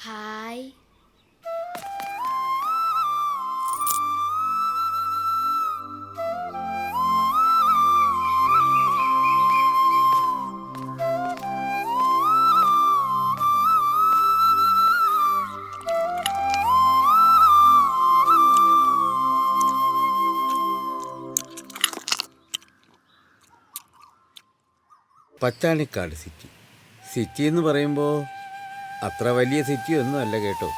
Hi. പച്ചാണിക്കാട് city. City എന്ന് പറയുമ്പോൾ അത്ര വലിയ സിറ്റിയൊന്നും അല്ല കേട്ടോ.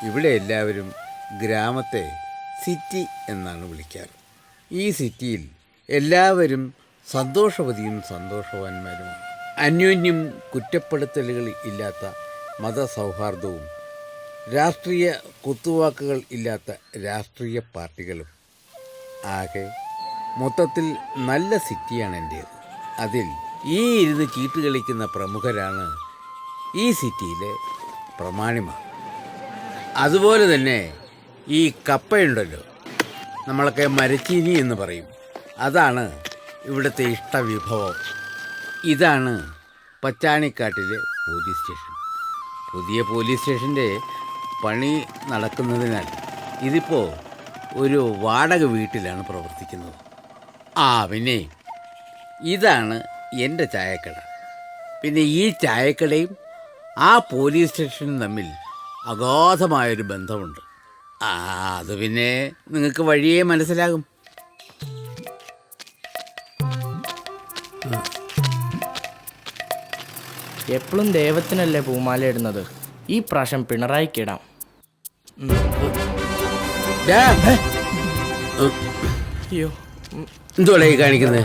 ഇവിടെ എല്ലാവരും ഗ്രാമത്തെ സിറ്റി എന്നാണ് വിളിക്കാറ്. ഈ സിറ്റിയിൽ എല്ലാവരും സന്തോഷവതിയും സന്തോഷവാന്മാരുമാണ്. അന്യോന്യം കുറ്റപ്പെടുത്തലുകൾ ഇല്ലാത്ത മതസൗഹാർദ്ദവും രാഷ്ട്രീയ കുത്തുവാക്കുകൾ ഇല്ലാത്ത രാഷ്ട്രീയ പാർട്ടികളും. ആകെ മൊത്തത്തിൽ നല്ല സിറ്റിയാണ് എൻ്റേത്. അതിൽ ഈ ഇരുന്ന് ചീട്ട് കളിക്കുന്ന പ്രമുഖരാണ് ഈ സിറ്റിയിലെ പ്രമാണിമാർ. അതുപോലെ തന്നെ ഈ കപ്പയുണ്ടല്ലോ, നമ്മളൊക്കെ മരച്ചീനി എന്ന് പറയും, അതാണ് ഇവിടുത്തെ ഇഷ്ടവിഭവം. ഇതാണ് പച്ചാണിക്കാട്ടിലെ പോലീസ് സ്റ്റേഷൻ. പുതിയ പോലീസ് സ്റ്റേഷൻ്റെ പണി നടക്കുന്നതിനാൽ ഇതിപ്പോൾ ഒരു വാടക വീട്ടിലാണ് പ്രവർത്തിക്കുന്നത്. പിന്നെ ഇതാണ് എൻ്റെ ചായക്കട. പിന്നെ ഈ ചായക്കടയും ആ പോലീസ് സ്റ്റേഷനും തമ്മിൽ അഗാധമായൊരു ബന്ധമുണ്ട്. അത് പിന്നെ നിങ്ങൾക്ക് വഴിയേ മനസ്സിലാകും. എപ്പോഴും ദൈവത്തിനല്ലേ പൂമാല ഇടുന്നത്, ഈ പ്രാവശ്യം പിണറായിക്കിടാം. അയ്യോ, എന്തുവാ ഈ കാണിക്കുന്നത്?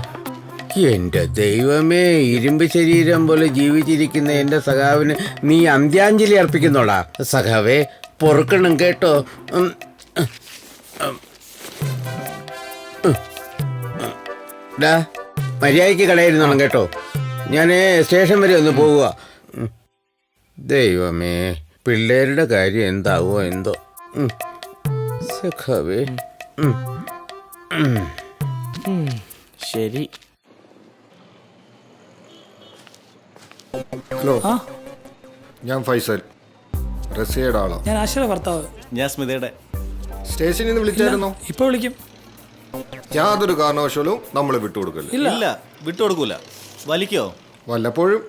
എൻ്റെ ദൈവമേ, ഇരുമ്പ് ശരീരം പോലെ ജീവിച്ചിരിക്കുന്ന എൻ്റെ സഖാവിന് നീ അന്ത്യാഞ്ജലി അർപ്പിക്കുന്നോടാ. സഖാവേ, പൊറുക്കണം കേട്ടോ. മര്യാദയ്ക്ക് കളയായിരുന്നോണം കേട്ടോ. ഞാൻ സ്റ്റേഷൻ വരെ ഒന്ന് പോവുക. ദൈവമേ, പിള്ളേരുടെ കാര്യം എന്താവോ എന്തോ. സഖാവേ, ശരി. ഹലോ, ഞാൻ ഫൈസൽ, റസിയയുടെ ആളാ. ഞാൻ ആശയുടെ ഭർത്താവ്. ഞാൻ സ്മിതയുടെ. സ്റ്റേഷനിൽ നിന്ന് വിളിച്ചായിരുന്നോ? ഇപ്പൊ വിളിക്കും. യാതൊരു കാരണവശാലും നമ്മൾ വിട്ടുകൊടുക്കില്ല. ഇല്ല, വിട്ടുകൊടുക്കൂല. വലിക്കോ? വല്ലപ്പോഴും.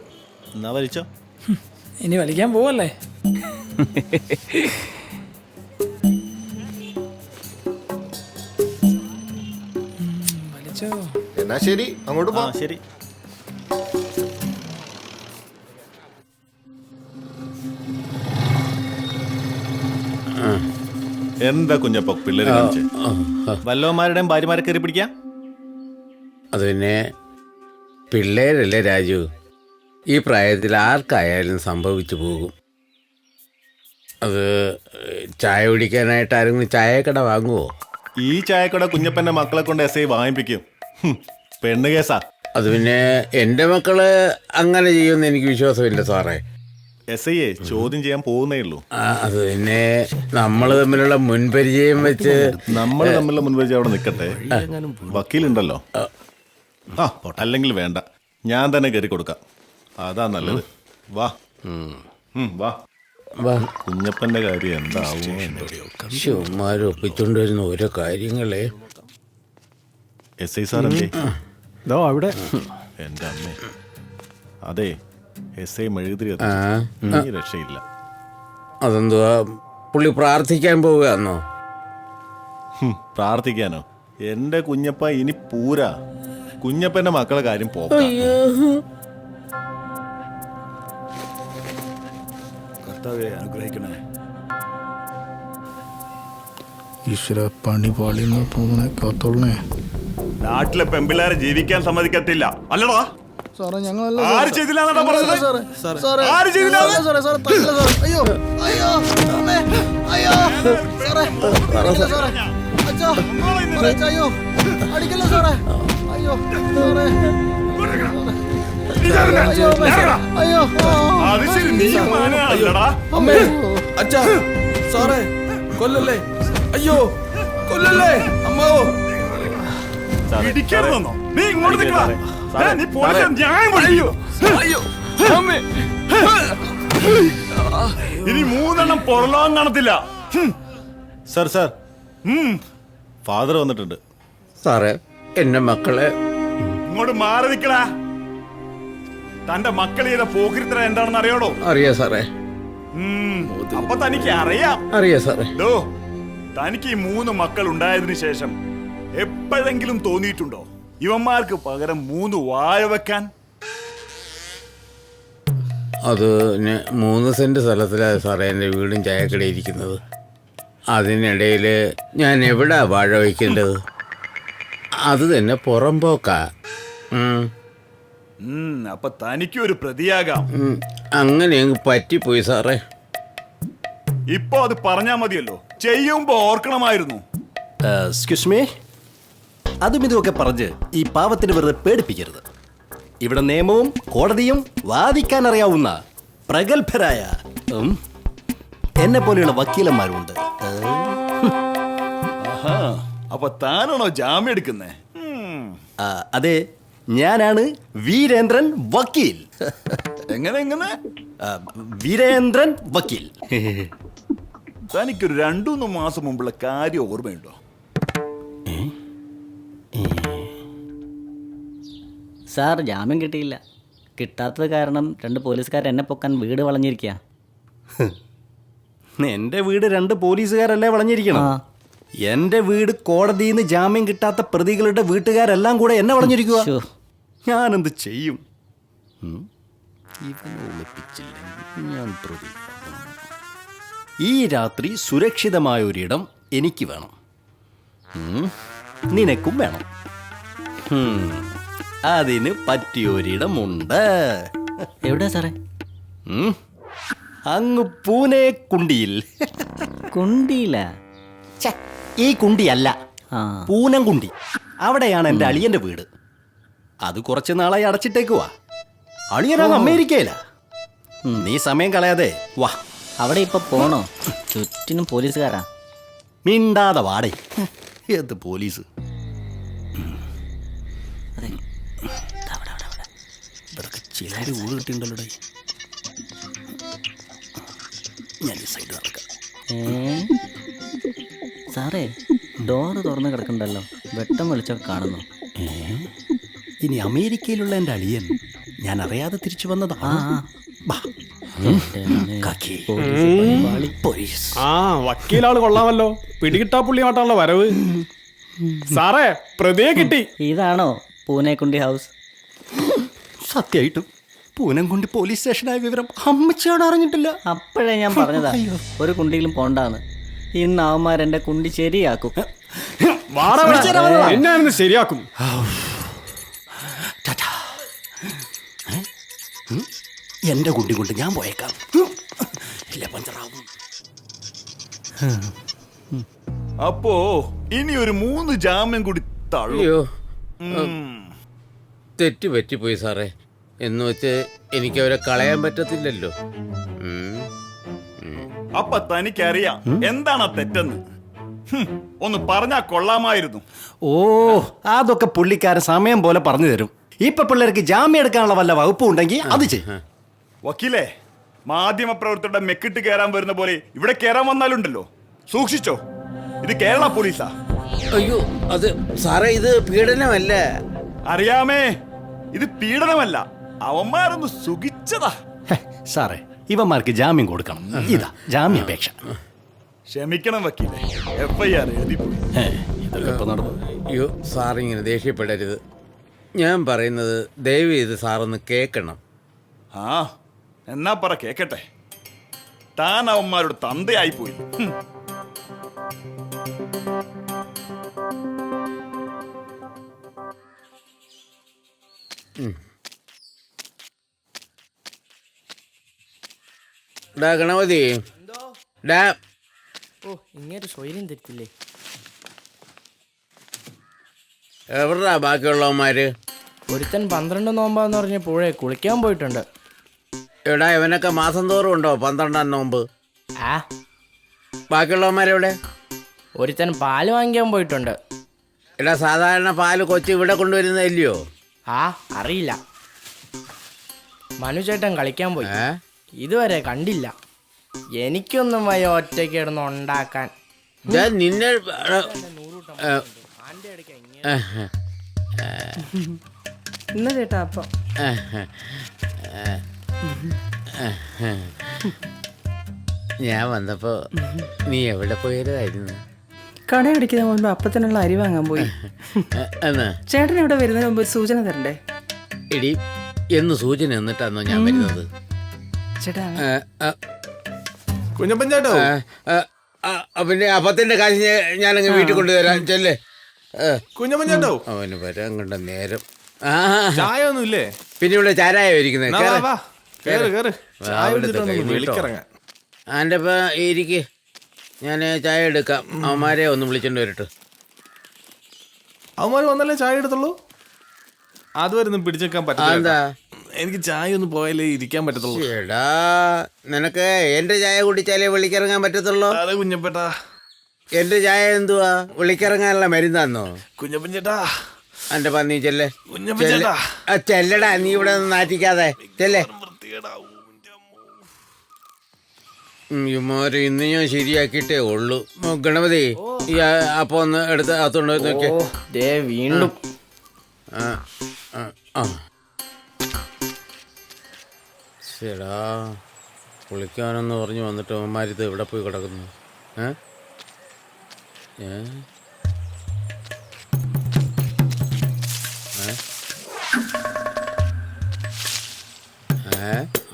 എന്നാ വലിച്ചോ. ഇനി വലിക്കാൻ പോവല്ലേ? വലിച്ചോ. എന്നാ ശരി, അങ്ങോട്ട് പോ. ശരി. എന്താ കുഞ്ഞപ്പ പിള്ളേര് കാണിച്ച്? വല്ലവന്മാരുടെയും ഭാര്യമാരെ കയറി പിടിക്കാം. അത് പിന്നെ പിള്ളേരല്ലേ രാജു, ഈ പ്രായത്തിൽ ആർക്കായാലും സംഭവിച്ചു പോകും. അത് ചായ കുടിക്കാനായിട്ട് ആരെങ്കിലും ചായക്കട വാങ്ങുമോ? ഈ ചായക്കട കുഞ്ഞപ്പന്റെ മക്കളെ കൊണ്ട് എസ് ഐ വാങ്ങിപ്പിക്കും. പെണ്ണ് കേസാ. അത് പിന്നെ എൻ്റെ മക്കള് അങ്ങനെ ചെയ്യുമെന്ന് എനിക്ക് വിശ്വാസമില്ല സാറേ. എസ് ഐയെ ചോദ്യം ചെയ്യാൻ പോകുന്നേ ഉള്ളൂ. അത് പിന്നെ നമ്മൾ തമ്മിലുള്ള മുൻപരിചയം വെച്ച് തമ്മിലുള്ള മുൻപരിചയം അവിടെ നിൽക്കട്ടെ. വക്കീലുണ്ടല്ലോ. അല്ലെങ്കിൽ വേണ്ട, ഞാൻ തന്നെ കയറി കൊടുക്കാം. അതാ നല്ലത്. വാ വാ. കുഞ്ഞപ്പന്റെ കാര്യം എന്താവും? ഒപ്പിച്ചുകൊണ്ടുവരുന്ന ഓരോ കാര്യങ്ങളെ. എസ് ഐ സാർ എന്തേ? അവിടെ. എൻ്റെ അമ്മേ, അതെ, എസ് ഐ മെഴുകുതിരി രക്ഷയില്ല. അതെന്തുവാ, പുള്ളി പ്രാർത്ഥിക്കാൻ പോവുകയാണോ? പ്രാർത്ഥിക്കാനോ? എൻ്റെ കുഞ്ഞപ്പ ഇനി പൂരാ. കുഞ്ഞപ്പന്റെ മക്കളെ കാര്യം പോക്കാം. അനുഗ്രഹിക്കണേ ഈശ്വര. പണി പാളിന്ന് തോന്നണേ, കാത്തോളണേ. നാട്ടിലെ പെമ്പിള്ളേരെ ജീവിക്കാൻ സമ്മതിക്കത്തില്ല. അല്ലടാ സാറേ, ഞങ്ങളല്ല. ആര് ചെയ്തില്ല? അയ്യോ അയ്യോ അയ്യോ അയ്യോ, അടിക്കല്ലേ സാറേ. അയ്യോ അയ്യോ അമ്മേ, അച്ഛാ, സാറേ, കൊല്ലല്ലേ. അയ്യോ, കൊല്ലല്ലേ അമ്മാവോ. ഇടിക്കരുതെന്നോ? നീ ഇങ്ങോട്ട് നിൽക്കടാ. നീ പോലീസിനെ ന്യായം വിളിക്കൂ. ഇനി 3 എണ്ണം പുറലോകം കാണത്തില്ല. സാർ ഫാദർ വന്നിട്ടുണ്ട്. സാറേ എന്റെ മക്കളെ ഇങ്ങോട്ട് മാറി നിൽക്കടാ. തന്റെ മക്കൾ ചെയ്ത പോക്കിരിത്തരം എന്താണെന്ന് അറിയാടോ? അറിയാ സാറേ, അപ്പൊ തനിക്ക് അറിയാം. അറിയാ സാറേ. ഡോ, തനിക്ക് ഈ 3 മക്കൾ ഉണ്ടായതിനു ശേഷം എപ്പോഴെങ്കിലും തോന്നിയിട്ടുണ്ടോ ഇവന്മാർക്ക് പകരം 3 വാഴ വെക്കാൻ? അത് 3 സെന്റ് സ്ഥലത്തിലാണ് സാറേ എൻ്റെ വീടും ചായക്കടയും ഇരിക്കുന്നത്. അതിനിടയിൽ ഞാൻ എവിടാ വാഴ വയ്ക്കേണ്ടത്? അത് തന്നെ പുറമ്പോക്കാ. അപ്പൊ തനിക്ക് ഒരു പ്രതിയാകാം. അങ്ങനെ അങ്ങ് പറ്റിപ്പോയി സാറേ. ഇപ്പൊ അത് പറഞ്ഞാ മതിയല്ലോ, ചെയ്യുമ്പോ ഓർക്കണമായിരുന്നു. എക്സ്ക്യൂസ് മീ, അതും ഇതുമൊക്കെ പറഞ്ഞ് ഈ പാവത്തിന് വെറുതെ പേടിപ്പിക്കരുത്. ഇവിടെ നിയമവും കോടതിയും വാദിക്കാൻ അറിയാവുന്ന പ്രഗത്ഭരായ എന്നെ പോലെയുള്ള വക്കീലന്മാരുണ്ട്. അപ്പൊ താനാണോ ജാമ്യം എടുക്കുന്നേ? അതെ, ഞാനാണ് വീരേന്ദ്രൻ വക്കീൽ. എങ്ങനെ? വീരേന്ദ്രൻ വക്കീൽ. തനിക്കൊരു 2-3 മാസം മുമ്പുള്ള കാര്യം ഓർമ്മയുണ്ടോ? സാർ, ജാമ്യം കിട്ടിയില്ല. കിട്ടാത്തത് കാരണം 2 പോലീസുകാർ എന്നെ പൊക്കാൻ വീട് വളഞ്ഞിരിക്കുക. എന്റെ വീട് 2 പോലീസുകാരല്ലേ വളഞ്ഞിരിക്കണം? എന്റെ വീട് കോടതിയിൽ നിന്ന് ജാമ്യം കിട്ടാത്ത പ്രതികളുടെ വീട്ടുകാരെല്ലാം കൂടെ എന്നെ വളഞ്ഞിരിക്കുക. ഞാനെന്ത് ചെയ്യും? ഞാൻ പ്രതി. ഈ രാത്രി സുരക്ഷിതമായ ഒരിടം എനിക്ക് വേണം, നിനക്കും വേണം. അതിന് പറ്റിയൊരിടമുണ്ട്. എവിടെയാ സാറേ? അങ്ങ് പൂനെ കുണ്ടിയിൽ. കുണ്ടിയില്ല. ഈ കുണ്ടിയല്ല, പൂനംകുണ്ടി. അവിടെയാണ് എൻ്റെ അളിയന്റെ വീട്. അത് കുറച്ച് നാളായി അടച്ചിട്ടേക്കുവാ. അളിയനാണ് അമേരിക്കയില. നീ സമയം കളയാതെ വാ. അവിടെ ഇപ്പൊ പോണോ? ചുറ്റിനും പോലീസുകാരാ. മിണ്ടാതെ വാടേ. ഏത് പോലീസ്? ഇവർക്ക് ചിലര് ഊട് കിട്ടിണ്ടല്ലോ. ഞാൻ ഈ സൈഡ് നടക്കാം. സാറേ, ഡോറ് തുറന്ന് കിടക്കണ്ടല്ലോ, വെട്ടം വെളിച്ചൊക്കെ കാണുന്നു. ഇനി അമേരിക്കയിലുള്ള എൻ്റെ അളിയൻ ഞാൻ അറിയാതെ തിരിച്ചു വന്നതാ. വക്കീലാള് കൊള്ളാമല്ലോ, പിടികിട്ടാ പുള്ളിയാട്ടാണല്ലോ വരവ്. സാറേ, പ്രതിയെ കിട്ടി. ഇതാണോ പൂനെക്കുണ്ടി ഹൗസ്? സത്യമായിട്ടും പൂനംകുണ്ടി പോലീസ് സ്റ്റേഷനായ വിവരം അമ്മച്ചിയോട് അറിഞ്ഞിട്ടില്ല. അപ്പോഴേ ഞാൻ പറഞ്ഞതാ ഒരു കുണ്ടിയിലും പോണ്ടാന്ന്. ഇന്ന് അവന്മാരെന്റെ കുണ്ടി ശരിയാക്കും. എന്നായിരുന്നു ശരിയാക്കും. എന്റെ കുണ്ടി കൊണ്ട് ഞാൻ പോയേക്കാം. ഇല്ല, പഞ്ചറാവും. അപ്പോ ഇനി ഒരു 3 ജാമ്യം കൂടി തള്ളു. അയ്യോ, തെറ്റ് പറ്റിപ്പോയി സാറേ. എന്ന് വെച്ച് എനിക്ക് അവരെ കളയാൻ പറ്റത്തില്ലല്ലോ. അപ്പൊ തനിക്കറിയാം എന്താണ് ആ തെറ്റെന്ന്. ഒന്ന് പറഞ്ഞാ കൊള്ളാമായിരുന്നു. ഓ, അതൊക്കെ പുള്ളിക്കാരൻ സമയം പോലെ പറഞ്ഞു തരും. ഇപ്പൊ പിള്ളേർക്ക് ജാമ്യം എടുക്കാനുള്ള വല്ല വകുപ്പും ഉണ്ടെങ്കിൽ അത് ചെയ്യും. വക്കീലേ, മാധ്യമ പ്രവർത്തകരുടെ മെക്കിട്ട് കയറാൻ വരുന്ന പോലെ ഇവിടെ കയറാൻ വന്നാലുണ്ടല്ലോ, സൂക്ഷിച്ചോ. ഇത് കേരള പോലീസാ. അയ്യോ, അത് സാറേ, ഇത് പീഡനമല്ല. അറിയാമേ, ഇത് പീഡനമല്ല. അവന്മാരൊന്ന് സുഖിച്ചതാ. സാറേ, ഇവന്മാർക്ക് ജാമ്യം കൊടുക്കണം. ഇതാ ജാമ്യാപേക്ഷ. ക്ഷമിക്കണം വക്കീലേ, FIR എഴുതിപ്പോയി. ഇതൊക്കെ ഇപ്പൊ നടന്നു. അയ്യോ സാറിങ്ങനെ ദേഷ്യപ്പെടരുത്. ഞാൻ പറയുന്നത് ദയവ് ചെയ്ത് സാറൊന്ന് കേൾക്കണം. ആ, എന്നാ പറ കേക്കട്ടെ. താൻ അവന്മാരുടെ തന്തയായിപ്പോയി. ഡാ ഗണപതി, ഡാ. ഓ, ഇങ്ങനെ സ്വൈര്യം തെറ്റില്ലേ? എവിടാ ബാക്കിയുള്ളവന്മാര്? ഒരുത്തൻ 12 നോമ്പാന്ന് പറഞ്ഞ് പുഴയെ കുളിക്കാൻ പോയിട്ടുണ്ട്. എടാ, ഇവനൊക്കെ മാസം തോറും ഉണ്ടോ 12 നോമ്പ്? ആ, ബാക്കിയുള്ളവന്മാരെവിടെ? ഒരുത്തൻ പാല് വാങ്ങിക്കാൻ പോയിട്ടുണ്ട്. എടാ സാധാരണ പാല് കൊച്ചു ഇവിടെ കൊണ്ടുവരുന്നതല്ലയോ? ആ അറിയില്ല. മനുചേട്ടൻ കളിക്കാൻ പോയി, ഏ? ഇതുവരെ കണ്ടില്ല. എനിക്കൊന്നും വയ്യ ഒറ്റയ്ക്ക് കിടന്ന് ഉണ്ടാക്കാൻ. ഞാൻ നിന്നെ ഇന്ന് ചേട്ടാ അപ്പം ഞാൻ വന്നപ്പോ നീ എവിടെ പോയതായിരുന്നു? കട അടിക്കുന്ന മുൻപ് അപ്പത്തിനുള്ള അരി വാങ്ങാൻ പോയി. എന്നാ ചേട്ടൻ ഇവിടെ വരുന്നതിന് മുമ്പ് ഒരു സൂചന തരണ്ടേ? എടി എന്ന് സൂചന എന്നിട്ടാന്നോ ഞാൻ വരുന്നത്? ചേട്ടാ കുഞ്ഞപ്പൻ ചേട്ടോ, പിന്നെ അപ്പത്തിന്റെ കാശ് ഞാനങ്ങ് വീട്ടിൽ കൊണ്ടുവരാം. ചെല്ലേ കുഞ്ഞപ്പൻ ചേട്ടോ, അവന് വരാൻ കണ്ട നേരം. ചായ ഒന്നും ഇല്ലേ? പിന്നെ ഇവിടെ ചാരായോ ഇരിക്കുന്നത്? ആൻ്റെ ഇരിക്ക്, ഞാൻ ചായ എടുക്കാം. അവന്മാരെ ഒന്ന് വിളിച്ചോണ്ട് വരട്ടെ. അവന്മാര് വന്നല്ലേ ചായ എടുത്തുള്ളൂ? അതുവരെ ഒന്നും പിടിച്ചേക്കാൻ പറ്റില്ല. എന്താ? എനിക്ക് ചായ ഒന്ന് പോയാലേ ഇരിക്കാൻ പറ്റത്തുള്ളൂ. എടാ നിനക്ക് എന്റെ ചായ കുടിച്ചാലേ വിളിക്കിറങ്ങാൻ പറ്റത്തുള്ളൂ. അതെ കുഞ്ഞപ്പേട്ടാ. എന്റെ ചായ എന്തുവാ വിളിക്കിറങ്ങാനുള്ള മരുന്നാന്നോ? കുഞ്ഞപ്പൻ ചേട്ടാ, എന്റെ പന്നി ചെല്ലേ. കുഞ്ഞപ്പൻ ചേട്ടാ, ചെല്ലടാ, നീ ഇവിടെ നിന്ന് നാറ്റിക്കാതെ ചെല്ലേ. ഇമാര് ഇന്ന് ഞാൻ ശരിയാക്കിയിട്ടേ ഉള്ളൂ. ഗണപതി ഈ അപ്പൊ ഒന്ന് എടുത്ത് അകത്തോണ്ട് നോക്കിയേ. ദേ വീണ്ടും ശരിടാ, കുളിക്കാനെന്ന് പറഞ്ഞു വന്നിട്ട് അവന്മാരിത് എവിടെ പോയി കിടക്കുന്നു?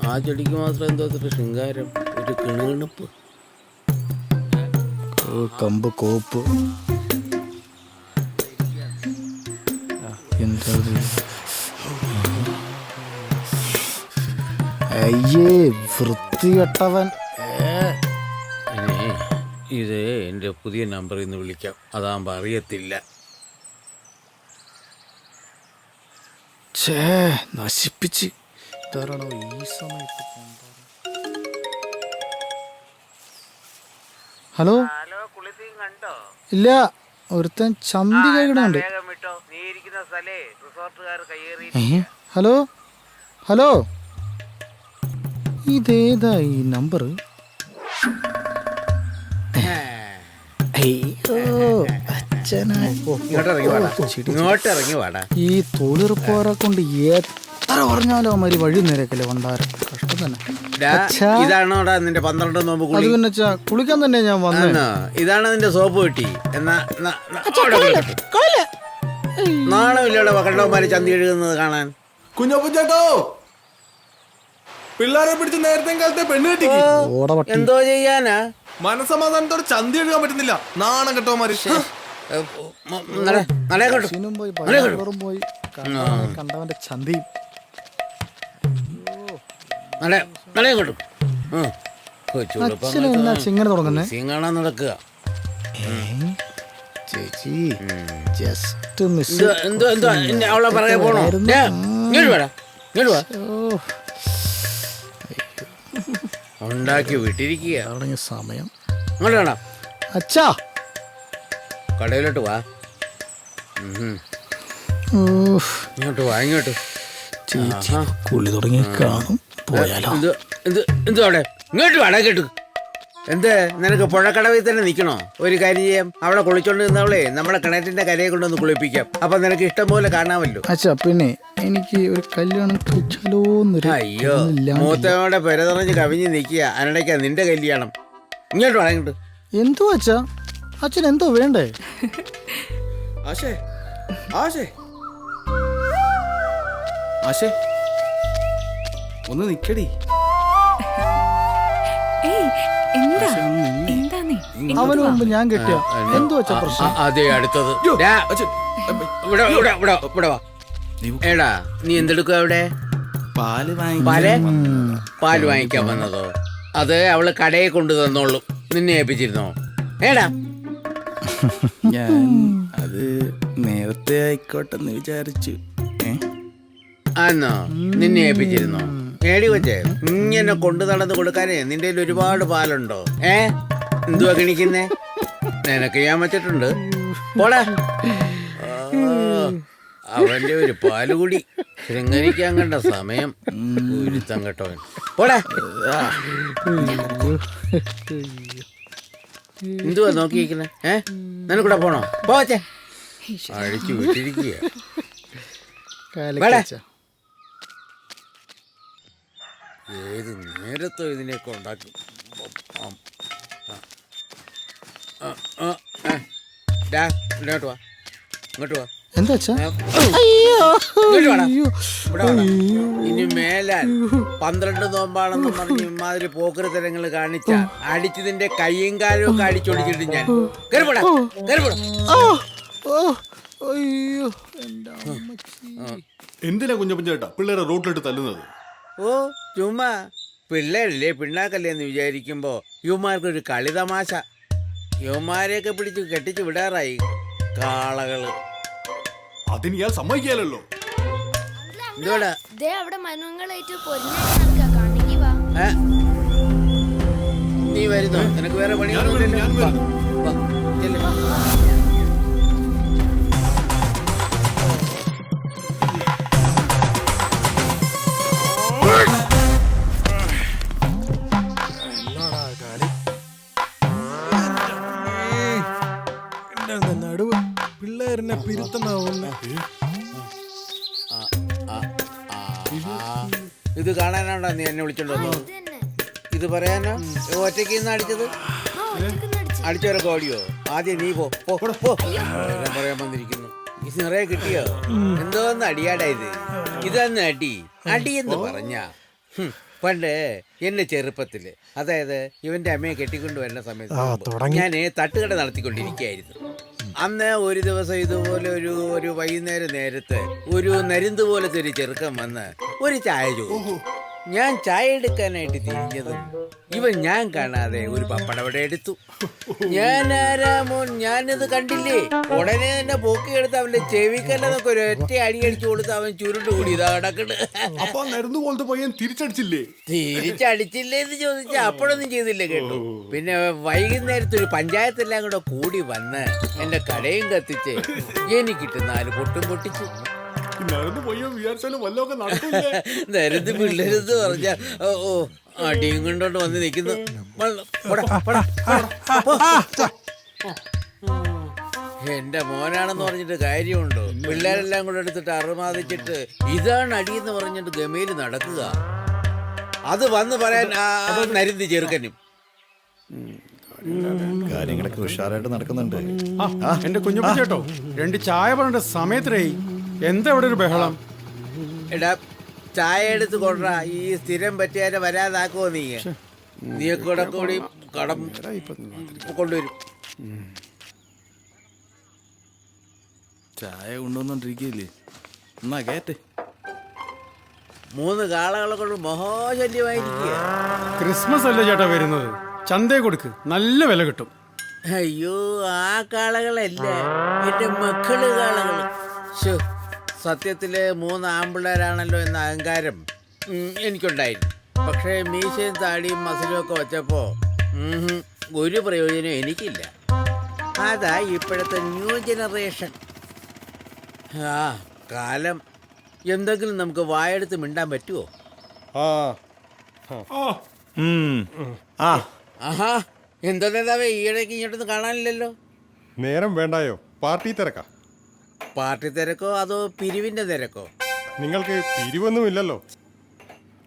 ആ ചെടിക്ക് മാത്രം എന്തോ അത്ര ശൃംഗാരം, ഒരു കിണുകിണുപ്പ്. കമ്പ് കോപ്പ് എന്താ അയ്യേ വൃത്തികെട്ടവൻ. ഇനി ഇത് എൻ്റെ പുതിയ നമ്പറിൽ നിന്ന് വിളിക്കാം, അതാകുമ്പോൾ അറിയത്തില്ല. ഛേ നശിപ്പിച്ച്. ഇതാരണോ ഈ സമയത്ത്? ഹലോ, ഇല്ല, ഒരുത്തൻ ചന്തി കഴിക്കണുണ്ട്. ഹലോ ഹലോ, ഇതേതാ ഈ നമ്പർ? ഇങ്ങോട്ടിറങ്ങി വാടാ. ഈ തൊഴിലുറപ്പുകാരെ കൊണ്ട് എത്ര പറഞ്ഞാലും അവന്മാര് വഴി നേരക്കല്ലേ വണ്ടാരം. കഷ്ടം തന്നെ. ഇതാണോടാ നിന്റെ 12 നോമ്പ് അത് കുളി? പിന്നെ കുളിക്കാൻ തന്നെ ഞാൻ വന്നു. ഇതാണ് നിന്റെ സോപ്പ് കിട്ടി? എന്നാ നാണമില്ലയുടെ കണ്ടവന്മാര് ചന്തി എഴുതുന്നത് കാണാൻ. കുഞ്ഞപ്പൻ ചേട്ടോ, പിള്ളേരെ പിടിച്ച് നേരത്തെ കാലത്തെ പെണ്ണ് കെട്ടി. എന്തോ ചെയ്യാനാ? മനസമാധാനത്തോടെ ചന്തി എഴുതാൻ പറ്റുന്നില്ല. നാണം കെട്ടവന്മാര്. സിനും പോയി പയ്യാറും പോയി കണ്ടവന്റെ ചന്തിയും. അച്ഛനും എന്നാ ഇങ്ങനെ തുടങ്ങുന്നേ? കാണാൻ നടക്കുക. ചേച്ചി ജസ്റ്റ് മിസ്. അവളെ പറയാൻ പോണോ? ഉണ്ടാക്കി വിട്ടിരിക്കുക സമയം. അച്ഛാ കടയിലോട്ട് വാ. ഇങ്ങോട്ട് വാ, ഇങ്ങോട്ട്. ചേച്ചി കുളി തുടങ്ങി കാണും. പോയാലോ? അവിടെ ഇങ്ങോട്ട് വാടാ. കേട്ടു എന്ത്? നിനക്ക് പുഴക്കടവിൽ തന്നെ നിൽക്കണോ? ഒരു കാര്യം ചെയ്യാം, അവിടെ കുളിച്ചോണ്ട് നിന്നവളെ നമ്മളെ കിണറ്റിന്റെ കരയെ കൊണ്ടൊന്ന് കുളിപ്പിക്കാം. അപ്പൊ നിനക്ക് ഇഷ്ടം പോലെ കാണാമല്ലോ. അച്ഛാ പിന്നെ എനിക്ക് ഒരു കല്യാണം കഴിച്ചാലോന്നൊരു. അയ്യോ, മൂത്തവടെ പെരതറഞ്ഞ് കവിഞ്ഞ് നിൽക്കുക, അതിനിടയ്ക്കാ നിന്റെ കല്യാണം. ഇങ്ങോട്ട് വാടാ, ഇങ്ങോട്ട്. എന്തോ അച്ഛാ, അച്ഛൻ എന്തോ വേണ്ടേ? ആശേ ആശേ ആശേ ഒന്ന് നിക്കടി. അവന് മുമ്പ് ഞാൻ കെട്ടിയ എന്തോ വെച്ച പ്രശ്നം? അതെ, അടുത്തത്. എടാ നീ എന്തെടുക്കുക അവിടെ? പാല് വാങ്ങിക്കാൻ വന്നതോ? അത് അവള് കടയെ കൊണ്ടു തന്നോളും. നിന്നെ ഏൽപ്പിച്ചിരുന്നോ? ഏടാ ഞാൻ അത് നേരത്തെ ആയിക്കോട്ടെന്ന് വിചാരിച്ചു. ആന്നോ? നിന്നെ ഏൽപ്പിച്ചിരുന്നോ? ഏടി കൊച്ചേ, ഇങ്ങനെ കൊണ്ടു നടന്ന് കൊടുക്കാനേ നിന്റെ ഒരുപാട് പാലുണ്ടോ? എന്തുവാ കിണിക്കുന്നേ? നിനക്ക് ഞാൻ വെച്ചിട്ടുണ്ട്. പോടാ. അവന്റെ ഒരു പാലുകൂടി ശൃംഗരിക്കാൻ കണ്ട സമയം ഒരുത്തം കേട്ടവൻ. പോടാ. എന്തുവാ നോക്കിയിരിക്കുന്നെ? നിനക്കൂടെ പോണോ? പോച്ചേ. അഴിച്ചു വിട്ടിരിക്കുക. ഏത് നേരത്തോ ഇതിനെയൊക്കെ ഉണ്ടാക്കും. ഇങ്ങോട്ട് വാ, ഇങ്ങോട്ട് വാ. എന്താ അച്ഛാ? ഇങ്ങോട്ട് വാടാ. ഇവിടെ വാടാ. ഇനി മേലാൽ 12 നോമ്പാണെന്ന് പറഞ്ഞ് ഇമാതിരി പോക്കൃതരങ്ങൾ കാണിച്ച അടിച്ചതിന്റെ കയ്യും കാലും ഒക്കെ അടിച്ചൊടിച്ചിട്ട് ഞാൻ കയറിപ്പോടാ, കയറിപ്പോടാ. അയ്യോ എൻ്റെ അമ്മച്ചി. എന്തിനാ കുഞ്ഞപ്പഞ്ചേട്ടാ പിള്ളേരെ റോട്ടിലിട്ട് തല്ലുന്നത്? ഓ ചുമ്മാ പിള്ളേരല്ലേ പിണ്ണാക്കല്ലേ എന്ന് വിചാരിക്കുമ്പോ യുവമാർക്കൊരു കളി തമാശ. യുവമാരെയൊക്കെ പിടിച്ച് കെട്ടിച്ച് വിടാറായി കാളകള്. അതിന് ഇയാൾ സമ്മതിക്കാലല്ലോ. എന്തുവാടാ? നീ വരുന്നോ? നിനക്ക് വേറെ പണിയൊന്നുമില്ലല്ലോ. വാ, ചെല്ല്. നടുവ് പിള്ളേരെന്നെ പിരുത്തമാവുന്ന. ഇത് കാണാനാണോ നീ എന്നെ വിളിച്ചോണ്ട് വന്നത്? ഇത് പറയാനോ ഒറ്റയ്ക്ക് ഇന്ന് അടിച്ചത്? അടിച്ചവരൊക്കെ ഓടിയോ? ആദ്യം നീ പോ പറയാൻ വന്നിരിക്കുന്നു. ഇത് നിറയെ കിട്ടിയോ? എന്തോന്ന് അടിയാടാ ഇത്? ഇതന്ന് അടി അടിയെന്ന് പറഞ്ഞ പണ്ട് എന്റെ ചെറുപ്പത്തില്, അതായത് ഇവന്റെ അമ്മയെ കെട്ടിക്കൊണ്ട് വരുന്ന സമയത്ത് ഞാന് തട്ടുകട നടത്തിക്കൊണ്ടിരിക്കുകയായിരുന്നു. അന്ന് ഒരു ദിവസം ഇതുപോലെ ഒരു വൈകുന്നേരം നേരത്ത് ഒരു നരുന്ത് പോലത്തെ ഒരു ചെറുക്കൻ വന്ന് ഒരു ചായ ചോദിച്ചു. ഞാൻ ചായ എടുക്കാനായിട്ട് തിരിഞ്ഞതും ഇവൻ ഞാൻ കാണാതെ ഒരു പപ്പടവട എടുത്തു. ഞാൻ ആരാ മോൻ, ഞാനിത് കണ്ടില്ലേ? ഉടനെ തന്നെ പൊക്കിയെടുത്ത് അവന്റെ ചെവിക്കല്ലെന്നൊക്കെ ഒരു ഒറ്റ അടി അടിച്ചു കൊടുത്ത് അവൻ ചുരുണ്ട് കൂടി ഇതാ കിടക്കണ്. അപ്പൊ നരുന്നു പോലത്തെ പയ്യൻ തിരിച്ചടിച്ചില്ലേ? തിരിച്ചടിച്ചില്ലേ എന്ന് ചോദിച്ചാൽ അപ്പോഴൊന്നും ചെയ്തില്ല കേട്ടോ. പിന്നെ വൈകുന്നേരത്ത് ഒരു പഞ്ചായത്തെല്ലാം കൂടെ കൂടി വന്ന് എന്റെ കടയും കത്തിച്ച് എനിക്കിട്ട് 4 പൊട്ടും പൊട്ടിച്ചു. നരുന്ന് പിള്ളേരെന്ന് പറഞ്ഞ അടിയും കൊണ്ടോണ്ട് വന്ന് നിൽക്കുന്നു. എന്റെ മോനാണെന്ന് പറഞ്ഞിട്ട് കാര്യമുണ്ടോ? പിള്ളേരെല്ലാം കൂടെ എടുത്തിട്ട് അറുമാതിച്ചിട്ട് ഇതാണ് അടിയെന്ന് പറഞ്ഞിട്ട് ഗമയില് നടക്കുക. അത് വന്ന് പറയാൻ നരുന്ന് ചെറുക്കനും. കാര്യങ്ങളൊക്കെ ഉഷാറായിട്ട് നടക്കുന്നുണ്ട്. എന്റെ കുഞ്ഞുപച്ചേട്ടോ 2 ചായ പറഞ്ഞ സമയത്തേ എന്താ ഇവിടെ ഒരു ബഹളം? എടാ ചായ എടുത്ത് കൊണ്ടാ. ഈ സ്ഥിരം പറ്റിയാരെ വരാതാക്കുവോ നീ? നീയൊക്കെ കൂടെ കൂടി കടം കൊണ്ടുവരും. ചായ കൊണ്ടുവന്നോണ്ടിരിക്കില്ലേ? എന്നാ കേട്ടെ. 3 കാളകളെ കൊണ്ട് മഹാശല്യമായിരിക്കുക. ക്രിസ്മസ് അല്ലേ ചേട്ടാ വരുന്നത്? ചന്തയെ കൊടുക്ക്, നല്ല വില കിട്ടും. അയ്യോ ആ കാളകളല്ല, എന്റെ മക്കള് കാളകള്. സത്യത്തില് 3 ആൺപിള്ളേരാണല്ലോ എന്ന അഹങ്കാരം എനിക്കുണ്ടായിരുന്നു. പക്ഷേ മീശയും താടിയും മസിലും ഒക്കെ വെച്ചപ്പോ ഒരു പ്രയോജനം എനിക്കില്ല. അതാ ഇപ്പോഴത്തെ ന്യൂ ജനറേഷൻ. കാലം എന്തെങ്കിലും നമുക്ക് വായെടുത്ത് മിണ്ടാൻ പറ്റുമോ? ആഹാ, എന്താ നേതാവേ ഈയിടയ്ക്ക് ഇങ്ങോട്ടൊന്നും കാണാനില്ലല്ലോ? നേരം വേണ്ടായോ? പാർട്ടി തിരക്കാ. പാർട്ടി തിരക്കോ അതോ പിരിവിന്റെ തിരക്കോ? നിങ്ങൾക്ക് പിരിവൊന്നുമില്ലല്ലോ,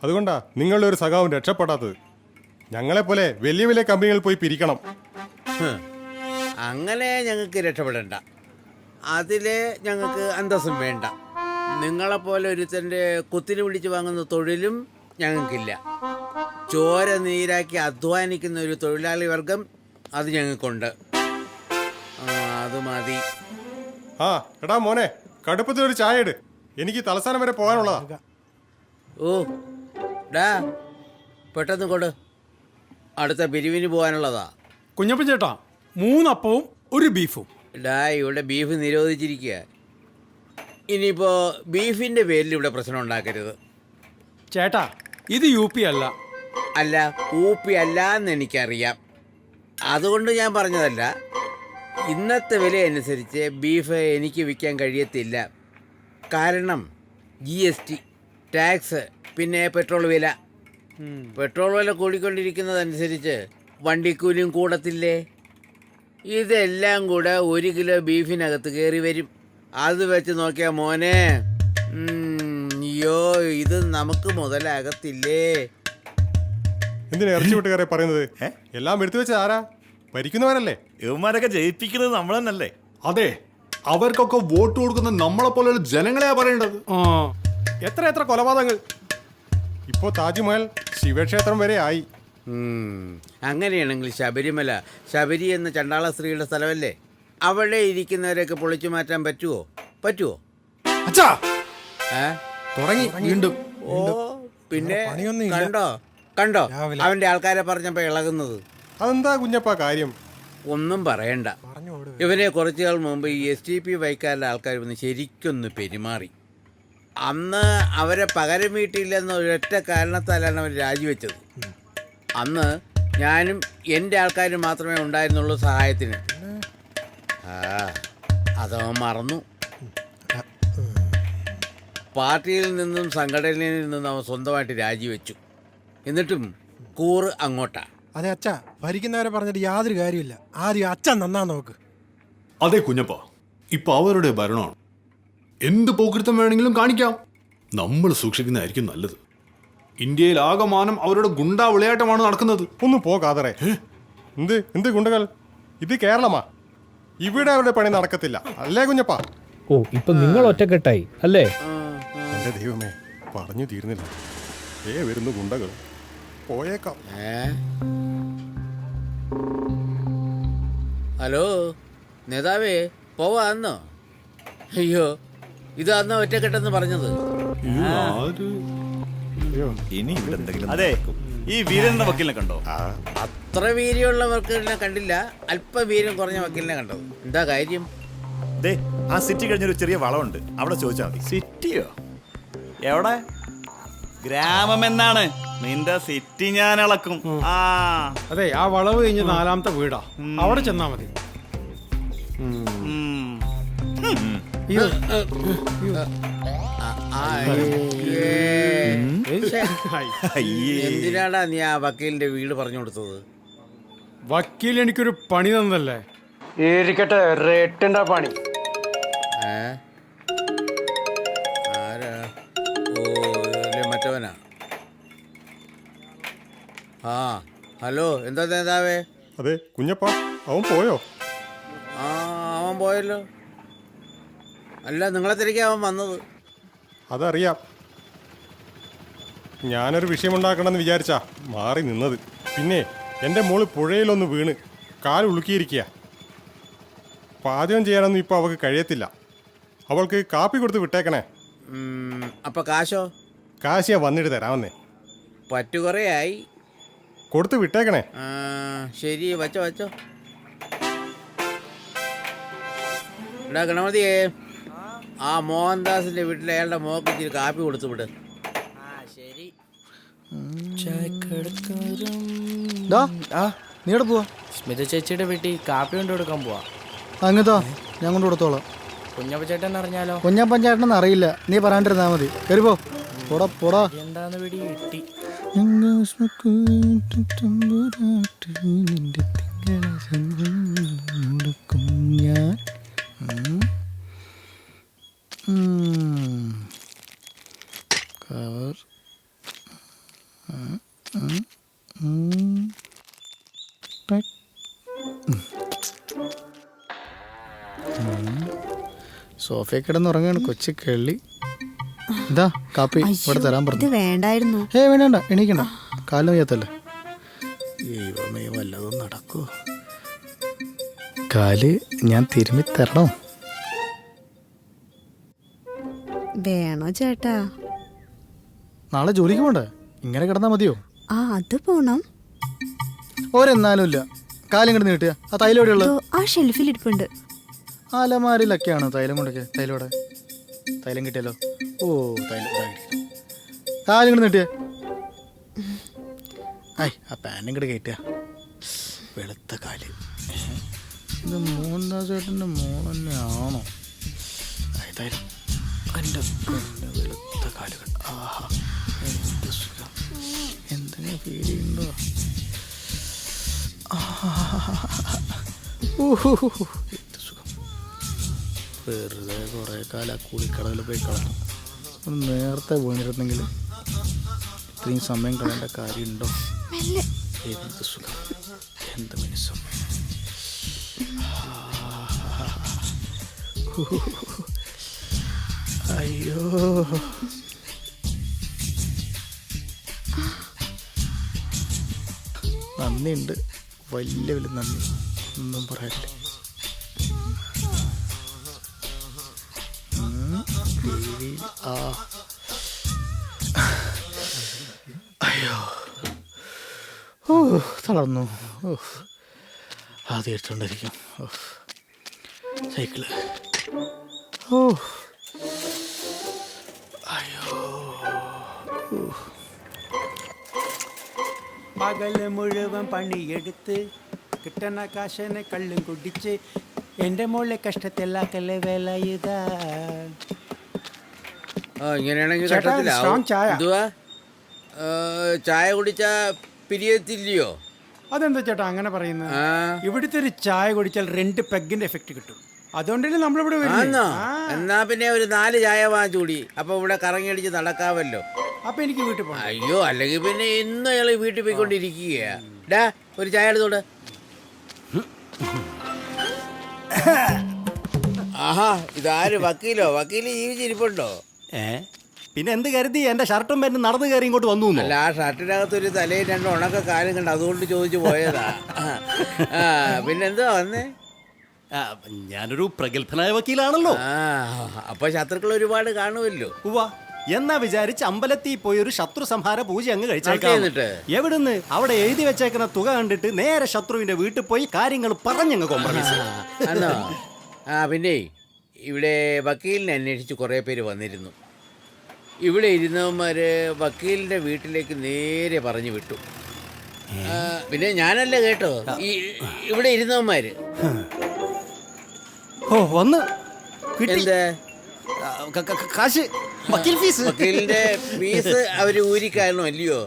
അതുകൊണ്ടാ നിങ്ങളുടെ ഒരു സഖാവും രക്ഷപ്പെടാത്തത്. ഞങ്ങളെപ്പോലെ വലിയ വലിയ കമ്പനികളിൽ പോയി പിരിക്കണം. അങ്ങനെ ഞങ്ങൾക്ക് രക്ഷപ്പെടണ്ട, അതില് ഞങ്ങൾക്ക് അന്തസ്സും വേണ്ട. നിങ്ങളെപ്പോലെ ഒരുത്തൻ്റെ കുത്തിന് പിടിച്ച് വാങ്ങുന്ന തൊഴിലും ഞങ്ങൾക്കില്ല. ചോര നീരാക്കി അധ്വാനിക്കുന്ന ഒരു തൊഴിലാളി വർഗം അത് ഞങ്ങൾക്കുണ്ട്. അത് മതി. എടാ മോനെ, കടുപ്പത്തിലൊരു ചായ ഇട്, എനിക്ക് തലസ്ഥാനം വരെ പോകാനുള്ളതാ. ഓ ഡാ പെട്ടെന്ന് കൊട്, അടുത്ത പിരിവിന് പോകാനുള്ളതാ. കുഞ്ഞപ്പൻ ചേട്ടാ 3 അപ്പവും 1 ബീഫും. ഡാ ഇവിടെ ബീഫ് നിരോധിച്ചിരിക്കുക. ഇനിയിപ്പോൾ ബീഫിൻ്റെ പേരിൽ ഇവിടെ പ്രശ്നം ഉണ്ടാക്കരുത് ചേട്ടാ. ഇത് UP അല്ല. അല്ല UP അല്ല എന്ന് എനിക്കറിയാം, അതുകൊണ്ട് ഞാൻ പറഞ്ഞതല്ല. ഇന്നത്തെ വില അനുസരിച്ച് ബീഫ് എനിക്ക് വിൽക്കാൻ കഴിയത്തില്ല. കാരണം GST, ടാക്സ്, പിന്നെ പെട്രോൾ വില. പെട്രോൾ വില കൂടിക്കൊണ്ടിരിക്കുന്നതനുസരിച്ച് വണ്ടിക്കൂലിയും കൂടത്തില്ലേ? ഇതെല്ലാം കൂടെ 1 കിലോ ബീഫിനകത്ത് കയറി വരും. അത് വെച്ച് നോക്കിയാൽ മോനെ, അയ്യോ ഇത് നമുക്ക് മുതലാകത്തില്ലേ. എന്തിനാ ഇറച്ചി വിട്ടുകാരെ പറയുന്നത്? എല്ലാം എടുത്തു വെച്ച ആരാ? ഭരിക്കുന്നവരല്ലേ? ഇവന്മാരൊക്കെ ജയിപ്പിക്കുന്നത് നമ്മൾ തന്നെയല്ലേ? അതെ, അവർക്കൊക്കെ വോട്ട് കൊടുക്കുന്ന നമ്മളെ പോലെയുള്ള ജനങ്ങളെയാ പറയേണ്ടത്. എത്ര കൊലപാതകങ്ങൾ! ഇപ്പോ താജ്മഹൽ ശിവക്ഷേത്രം വരെ ആയി. അങ്ങനെയാണെങ്കിൽ ശബരി എന്ന ചണ്ടാള സ്ത്രീയുടെ സ്ഥലമല്ലേ? അവിടെ ഇരിക്കുന്നവരെയൊക്കെ പൊളിച്ചു മാറ്റാൻ പറ്റുമോ? തുടങ്ങി വീണ്ടും. ഓ പിന്നെ കണ്ടോ അവന്റെ ആൾക്കാരെ പറഞ്ഞപ്പോ ഇളകുന്നത്. അതെന്താ കുഞ്ഞപ്പാ കാര്യം? ഒന്നും പറയണ്ട. ഇവരെ കുറച്ചു നാൾ മുമ്പ് ഈ STP വൈക്കാരുടെ ആൾക്കാർ വന്ന് ശരിക്കൊന്ന് പെരുമാറി. അന്ന് അവരെ പകരം വീട്ടിയില്ലെന്ന ഒരൊറ്റ കാരണത്താലാണ് അവർ രാജിവെച്ചത്. അന്ന് ഞാനും എൻ്റെ ആൾക്കാരും മാത്രമേ ഉണ്ടായിരുന്നുള്ളൂ സഹായത്തിന്. അതവൻ മറന്നു. പാർട്ടിയിൽ നിന്നും സംഘടനയിൽ നിന്നും അവൻ സ്വന്തമായിട്ട് രാജിവെച്ചു. എന്നിട്ടും കൂറ് അങ്ങോട്ടാ. അതെ അച്ഛാ, ഭരിക്കുന്നവരെ പറഞ്ഞിട്ട് യാതൊരു കാര്യമില്ല. ആദ്യം അച്ഛൻ നന്നാ നോക്ക്. അതെ കുഞ്ഞപ്പ, ഇപ്പൊ അവരുടെ ഭരണമാണ്. എന്ത് പോക്കിരുത്തം വേണമെങ്കിലും കാണിക്കാം. നമ്മൾ സൂക്ഷിക്കുന്നതായിരിക്കും നല്ലത്. ഇന്ത്യയിൽ ആകമാനം അവരുടെ ഗുണ്ടാ വിളയാട്ടമാണ് നടക്കുന്നത്. ഒന്ന് പോകാതെ. എന്ത് ഗുണ്ടകൾ? ഇത് കേരളമാ. ഇവിടെ അവരുടെ പണി നടക്കത്തില്ല അല്ലേ കുഞ്ഞപ്പാ? ഓ, ഇപ്പൊ നിങ്ങൾ ഒറ്റക്കെട്ടായി അല്ലേ? എന്റെ ദൈവമേ, പറഞ്ഞു തീർന്നില്ല. വരുന്നു ഗുണ്ടകൾ. പോയേക്കാം. ഹലോ നേതാവേ, പോവാന്നോ? അയ്യോ, ഇതാന്നോ ഒറ്റക്കെട്ടെന്ന് പറഞ്ഞത്? ഇനി ഇവിടെ എന്തെങ്കിലും. അതെ, ഈ വീരന്റെ വക്കീലിനെ കണ്ടോ? അത്ര വീര്യമുള്ള വക്കീലിനെ കണ്ടില്ല. അല്പം വീര്യം കുറഞ്ഞ വക്കീലിനെ കണ്ടത്. എന്താ കാര്യം? ദേ, ആ സിറ്റി കഴിഞ്ഞൊരു ചെറിയ വളമുണ്ട്, അവിടെ ചോദിച്ചാൽ മതി. സിറ്റിയോ? എവിടെ? ഗ്രാമം എന്നാണ്. നിന്റെ സിറ്റി ഞാൻ ഇളക്കും. അതെ, ആ വളവ് കഴിഞ്ഞ് 4ാമത്തെ വീടാ, അവിടെ ചെന്നാ മതി. എന്തിനാടാ നീ ആ വക്കീലിന്റെ വീട് പറഞ്ഞു കൊടുത്തത്? വക്കീൽ എനിക്കൊരു പണി തന്നല്ലേ. ഇരിക്കട്ടെ, റേട്ടിന്റെ പണി. ആരാ? ഓ, മറ്റവനാ. ഹലോ, എന്താ നേതാവേ? അതെ കുഞ്ഞപ്പ, അവൻ പോയോ? അവൻ പോയല്ലോ. അല്ല, നിങ്ങളെ തിരക്കി അവൻ വന്നത്. അതറിയാം. ഞാനൊരു വിഷയമുണ്ടാക്കണമെന്ന് വിചാരിച്ചാ മാറി നിന്നത്. പിന്നെ എൻ്റെ മോള് പുഴയിലൊന്ന് വീണ് കാൽ ഉളുക്കിയിരിക്കുക. പാചകം ചെയ്യാനൊന്നും ഇപ്പോൾ അവൾക്ക് കഴിയത്തില്ല. അവൾക്ക് കാപ്പി കൊടുത്ത് വിട്ടേക്കണേ. അപ്പൊ കാശോ? കാശിയാ വന്നിട്ട് തരാമെന്നേ. പറ്റുകുറയായി. കൊടുത്ത് വിട്ടേക്കണേ. ശരി, വച്ചോ. എടാ ഗണപതിയേ, ആ മോഹൻദാസിന്റെ വീട്ടിലെ അയാളുടെ മോക്ക് ഇച്ചിരി കാപ്പി കൊടുത്തു വിട്. ശരി. നീ എവിടെ പോവാ? സ്മിത ചേച്ചിയുടെ വീട്ടിൽ കാപ്പി കൊണ്ട് കൊടുക്കാൻ പോവാ. അങ്ങനത്താ, ഞാൻ കൊണ്ട് കൊടുത്തോളാം. കുഞ്ഞപ്പ ചേട്ടൻ അറിഞ്ഞാലോ? കുഞ്ഞപ്പൻ ചേട്ടനെന്ന് അറിയില്ല, നീ പറയാണ്ടിരുന്നാ മതി. കയറിപ്പോ. പോടാ. എന്താന്ന് പിടി കിട്ടി. സോഫയിൽ കിടന്നുറങ്ങാണ് കൊച്ചു കള്ളി. ഇതാ കാപ്പി ഇവിടെ തരാൻ പറഞ്ഞു. വേണ്ടായിരുന്നു. വേണ്ട, എണീക്കണ്ട, കാലം വയ്യാത്തല്ലേ. ദൈവമേ, വല്ലതും നടക്കൂ. കാല് ഞാൻ തിരുമ്മി തരണോ? വേണോ ചേട്ടാ? നാളെ ജോലിക്ക് പോണ്ടേ? ഇങ്ങനെ കിടന്നാ മതിയോ? അത് പോണം. ഒരെന്നാലും ഇല്ല. കാലം കിടന്ന് കിട്ടിയ ആ തൈലം എവിടെയുള്ളത്? ആ ഷെൽഫിൽ ഇരിപ്പുണ്ട്. അലമാരിലൊക്കെയാണ് തൈലം കൊണ്ടൊക്കെ. തൈലം കിട്ടിയല്ലോ. ഓ, തൈലം കാലം കിടന്ന് കിട്ടിയ. ആ പാനും കിട കയറ്റിയ വെളുത്ത കാല്. ഇത് മോഹൻദാസ് ചേട്ടൻ്റെ മോൾ തന്നെയാണോ? ഏതായാലും എൻ്റെ വെളുത്ത കാലുകൾ. ആഹാ, എന്ത് സുഖം. എന്തെങ്കിലും ഫീൽ ചെയ്യുന്നുണ്ടോ? എന്ത് സുഖം. വെറുതെ കുറേ കാലം കൂലിക്കടവിൽ പോയി കളഞ്ഞു. ഒന്ന് നേരത്തെ പോയിരുന്നെങ്കിൽ ഇത്രയും സമയം കളയേണ്ട കാര്യമുണ്ടോ? എന്ത് സുഖം, എന്ത് മിനിസം. അയ്യോ, നന്ദിയുണ്ട്, വലിയ വലിയ നന്ദി. ഒന്നും പറയാനില്ല. ആ, അയ്യോ, ഓ തളർന്നു. ഓ, ആദ്യം എടുത്തോണ്ടിരിക്കും. ഓ, സൈക്കിള്. ഓ, അയ്യോ. പകല് മുഴുവൻ പണിയെടുത്ത് കിട്ടണ കാശനെ കള്ളും കുടിച്ച് എൻ്റെ മോളെ കഷ്ടത്തിലാക്കല്ലേ വേല ഇതാ. ഇങ്ങനെയാണെങ്കിൽ ചേട്ടാ, കഷ്ടത്തിലാവും. strong ചായ. എന്തുവാ? ചായ കുടിച്ചാ പിരിയത്തില്ലയോ? അതെന്താ ചേട്ടാ അങ്ങനെ പറയുന്നത്? ഇവിടുത്തെ ഒരു ചായ കുടിച്ചാൽ 2 പെഗിന്റെ എഫക്റ്റ് കിട്ടും. അതുകൊണ്ടല്ലേ നമ്മളിവിടെ വരുന്നത്. ആന്നോ? എന്നാ പിന്നെ ഒരു 4 ചായ വാങ്ങിച്ചുകൂടി. അപ്പൊ ഇവിടെ കറങ്ങിയടിച്ച് നടക്കാമല്ലോ. അപ്പൊ എനിക്ക് വീട്ടിൽ പോകാം. അയ്യോ, അല്ലെങ്കിൽ പിന്നെ ഇന്നും അയാൾ വീട്ടിൽ പോയിക്കൊണ്ടിരിക്കുകയാ. ഡാ, ഒരു ചായ എടുത്തോട്. ആഹാ, ഇതാര്? വക്കീലോ? വക്കീല് ജീവിച്ചിരിപ്പുണ്ടോ? പിന്നെ എന്ത് കരുതി എന്റെ ഷർട്ടും പേരും നടന്നു കയറി ഇങ്ങോട്ട് വന്നു? അല്ല, ആ ഷർട്ടിനകത്ത് ഒരു തലയും 2 ഉണക്ക കാലും കണ്ട് അതുകൊണ്ട് ചോദിച്ചു പോയതാ. പിന്നെന്താ വന്നേ? ഞാനൊരു പ്രഗത്ഭനായ വക്കീലാണല്ലോ. അപ്പൊ ശത്രുക്കൾ ഒരുപാട് കാണുമല്ലോ. എന്നാ വിചാരിച്ച് അമ്പലത്തിൽ പോയി ഒരു ശത്രു സംഹാര പൂജ അങ്ങ് കഴിച്ചേക്കാം. എന്നിട്ട് എവിടുന്ന്? അവിടെ എഴുതി വെച്ചേക്കുന്ന തുക കണ്ടിട്ട് നേരെ ശത്രുവിന്റെ വീട്ടിൽ പോയി കാര്യങ്ങൾ പറഞ്ഞങ്ങ് കോംപ്രമൈസ്. ആണോ? പിന്നെ ഇവിടെ വക്കീലിനെ അന്വേഷിച്ച് കുറേ പേര് വന്നിരുന്നു. ഇവിടെ ഇരുന്നവന്മാര് വക്കീലിന്റെ വീട്ടിലേക്ക് നേരെ പറഞ്ഞു വിട്ടു. പിന്നെ ഞാനല്ല കേട്ടോ, ഇവിടെ ഇരുന്നവന്മാര്. ഓ, വന്ന് എന്താ കാശ്? വക്കീൽ ഫീസ്? വക്കീലിന്റെ ഫീസ് അവര് ഊരിക്കാരണോ അല്ലയോ?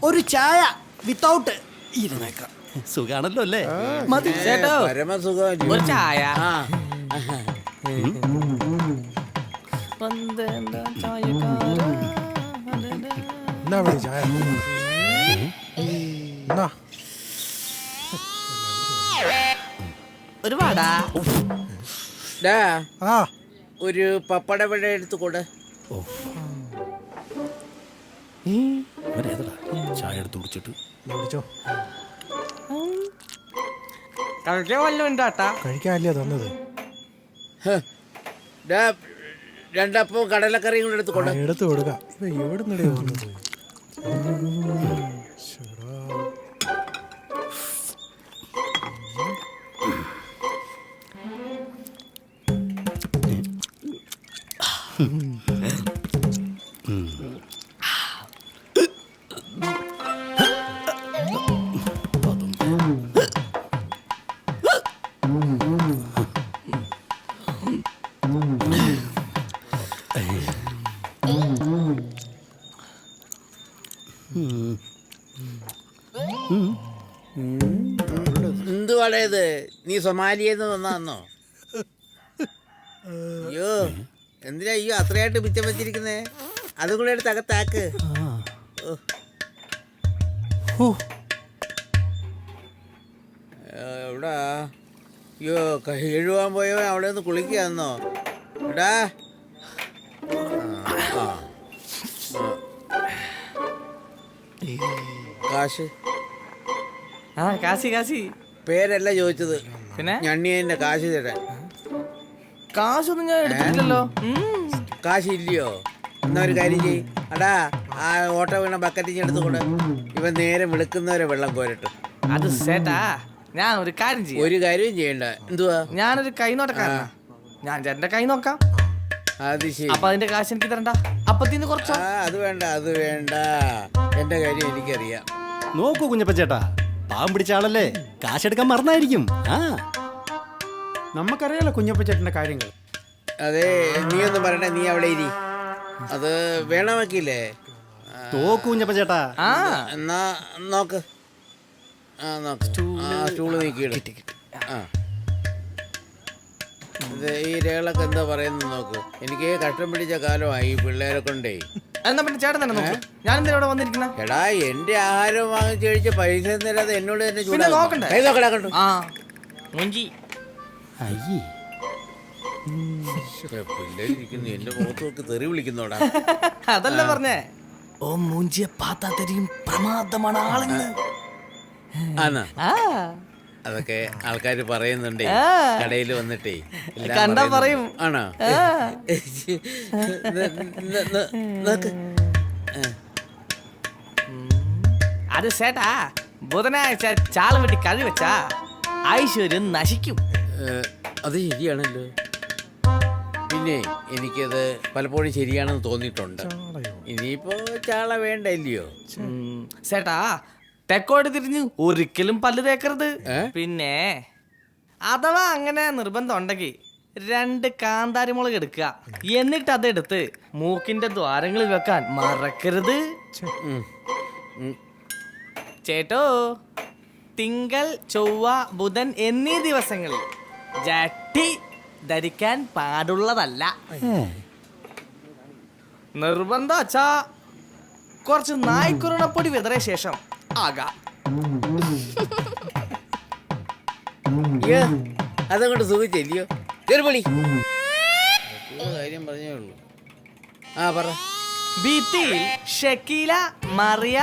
ഒരു ചായ വിത്തൗട്ട് ഇരുന്നേക്കാം. സുഖാണല്ലോ അല്ലേ? പരമസുഖം. ഒരു ചായ. ഒരു വട. ഒരു പപ്പടവട എടുത്തു കൂടെ. ചായ എടുത്ത് കുടിച്ചിട്ട് കഴിക്കാൻ വല്ലതും ഉണ്ടാട്ടാ? കഴിക്കാനല്ലേ തന്നത്? 2 അപ്പവും കടലക്കറിയും കൂടെ എടുത്തു കൂടെ. എടുത്തു കൊടുക്കാം. എവിടെ നിന്നേ വന്നത്? എന്തുവാടേ ഇത്? നീ സൊമാലിയെന്ന് വന്നാന്നോ? അയ്യോ, എന്തിനാ അയ്യോ അത്രയായിട്ട് മിച്ചം വെച്ചിരിക്കുന്നേ? അതും കൂടെ എടുത്ത് അകത്താക്ക്. എവിടാ? അയ്യോ, കഴുകാൻ പോയവൻ അവിടെ നിന്ന് കുളിക്കാന്നോ? എടാ, കാശ്? കാശി പേരല്ല ചോദിച്ചത്, പിന്നെ ഞണ്ണിയന്റെ കാശ് തരാൻ. കാശൊന്നും ഞാൻ എടുത്തില്ലല്ലോ. കാശ് ഇല്ലയോ? എന്നാ ഒരു കാര്യം ചെയ്യ്. അടാ, ആ ഓട്ടോ വീണ ബക്കറ്റിങ് എടുത്തുകൊണ്ട് ഇവൻ നേരെ വിളിക്കുന്നവരെ വെള്ളം കോരട്ടെ. അത് ചേട്ടാ, ഞാൻ ഒരു കാര്യം ചെയ്യും. ഒരു കാര്യവും ചെയ്യണ്ട. എന്തുവാ? ഞാനൊരു കൈ നോട്ടക്കാരനാ. ഞാൻ ചേട്ടന്റെ കൈ നോക്കാം. അത് ശരി. അപ്പൊ അതിന്റെ കാശ് എനിക്ക് തരണ്ട. അപ്പത്തിന് കുറച്ചോ? അത് വേണ്ട, അത് വേണ്ട. എന്റെ കാര്യം എനിക്കറിയാം. നോക്കൂ കുഞ്ഞപ്പ ചേട്ടാ, പാവം പിടിച്ച ആളല്ലേ, കാശെടുക്കാൻ മറന്നായിരിക്കും. ആ നമുക്കറിയാലോ കുഞ്ഞപ്പച്ചേട്ടന്റെ കാര്യങ്ങൾ. അതെ, നീ ഒന്ന് പറയണേ, നീ അവിടെ ഇരി. അത് വേണമാക്കിയില്ലേ? തോക്കു കുഞ്ഞപ്പ ചേട്ടാ. എന്നാ നോക്ക്. സ്റ്റൂള് നീക്കിയിട. ഇത് ഈ രേളൊക്കെ എന്താ പറയുന്നത് നോക്ക്. എനിക്ക് കഷ്ടം പിടിച്ച കാലമായി പിള്ളേരെ കൊണ്ടേ. എന്നാ പിന്നെ ചേട്ടൻ തന്നെ നോക്ക്. ഞാൻ എന്തിനാ ഇവിടെ വന്നിരിക്കുന്ന? എടാ, എന്റെ ആഹാരം വാങ്ങിച്ചു കഴിച്ച് പൈസ തരാതെ എന്നോട് തന്നെ നോക്കണ്ടേ? പിള്ളേരിക്കുന്നു, എന്റെ മുഖത്ത് നോക്ക് തെറി വിളിക്കുന്നോടാ. അതല്ല പറഞ്ഞേ, ഓ മൂഞ്ചിയെ പാത്താ തരും പ്രമാദമാണ് ആളെന്ന്. അതൊക്കെ ആൾക്കാര് പറയുന്നുണ്ടേ കടയിൽ വന്നിട്ടേ. കണ്ടാ പറയും. ആണോ? അത് ചേട്ടാ, ബുധനാഴ്ച ചാള വെട്ടി കറി വെച്ചാ ഐശ്വര്യം നശിക്കും. അത് ശരിയാണല്ലോ. പിന്നെ എനിക്കത് പലപ്പോഴും ശരിയാണെന്ന് തോന്നിയിട്ടുണ്ട്. ഇനിയിപ്പോ ചാള വേണ്ട ഇല്ലയോ? ചേട്ടാ, തെക്കോട്ട് തിരിഞ്ഞ് ഒരിക്കലും പല്ല് തേക്കരുത്. പിന്നെ അഥവാ അങ്ങനെ നിർബന്ധം ഉണ്ടെങ്കിൽ 2 കാന്താരിമുളക് എടുക്കുക. എന്നിട്ട് അതെടുത്ത് മൂക്കിന്റെ ദ്വാരങ്ങളിൽ വെക്കാൻ മറക്കരുത് ചേട്ടോ. തിങ്കൾ, ചൊവ്വ, ബുധൻ എന്നീ ദിവസങ്ങളിൽ ജട്ടി ധരിക്കാൻ പാടുള്ളതല്ല. നിർബന്ധം അച്ഛാ കുറച്ച് നായ്ക്കുരുണപ്പൊടി വിതറിയ ശേഷം ആകാം. അതങ്ങോട്ട് സുഖിച്ചല്ലയോ? കാര്യം പറഞ്ഞേ ഉള്ളൂ. പറ. ഭിത്തിയിൽ ഷക്കീല, മറിയ,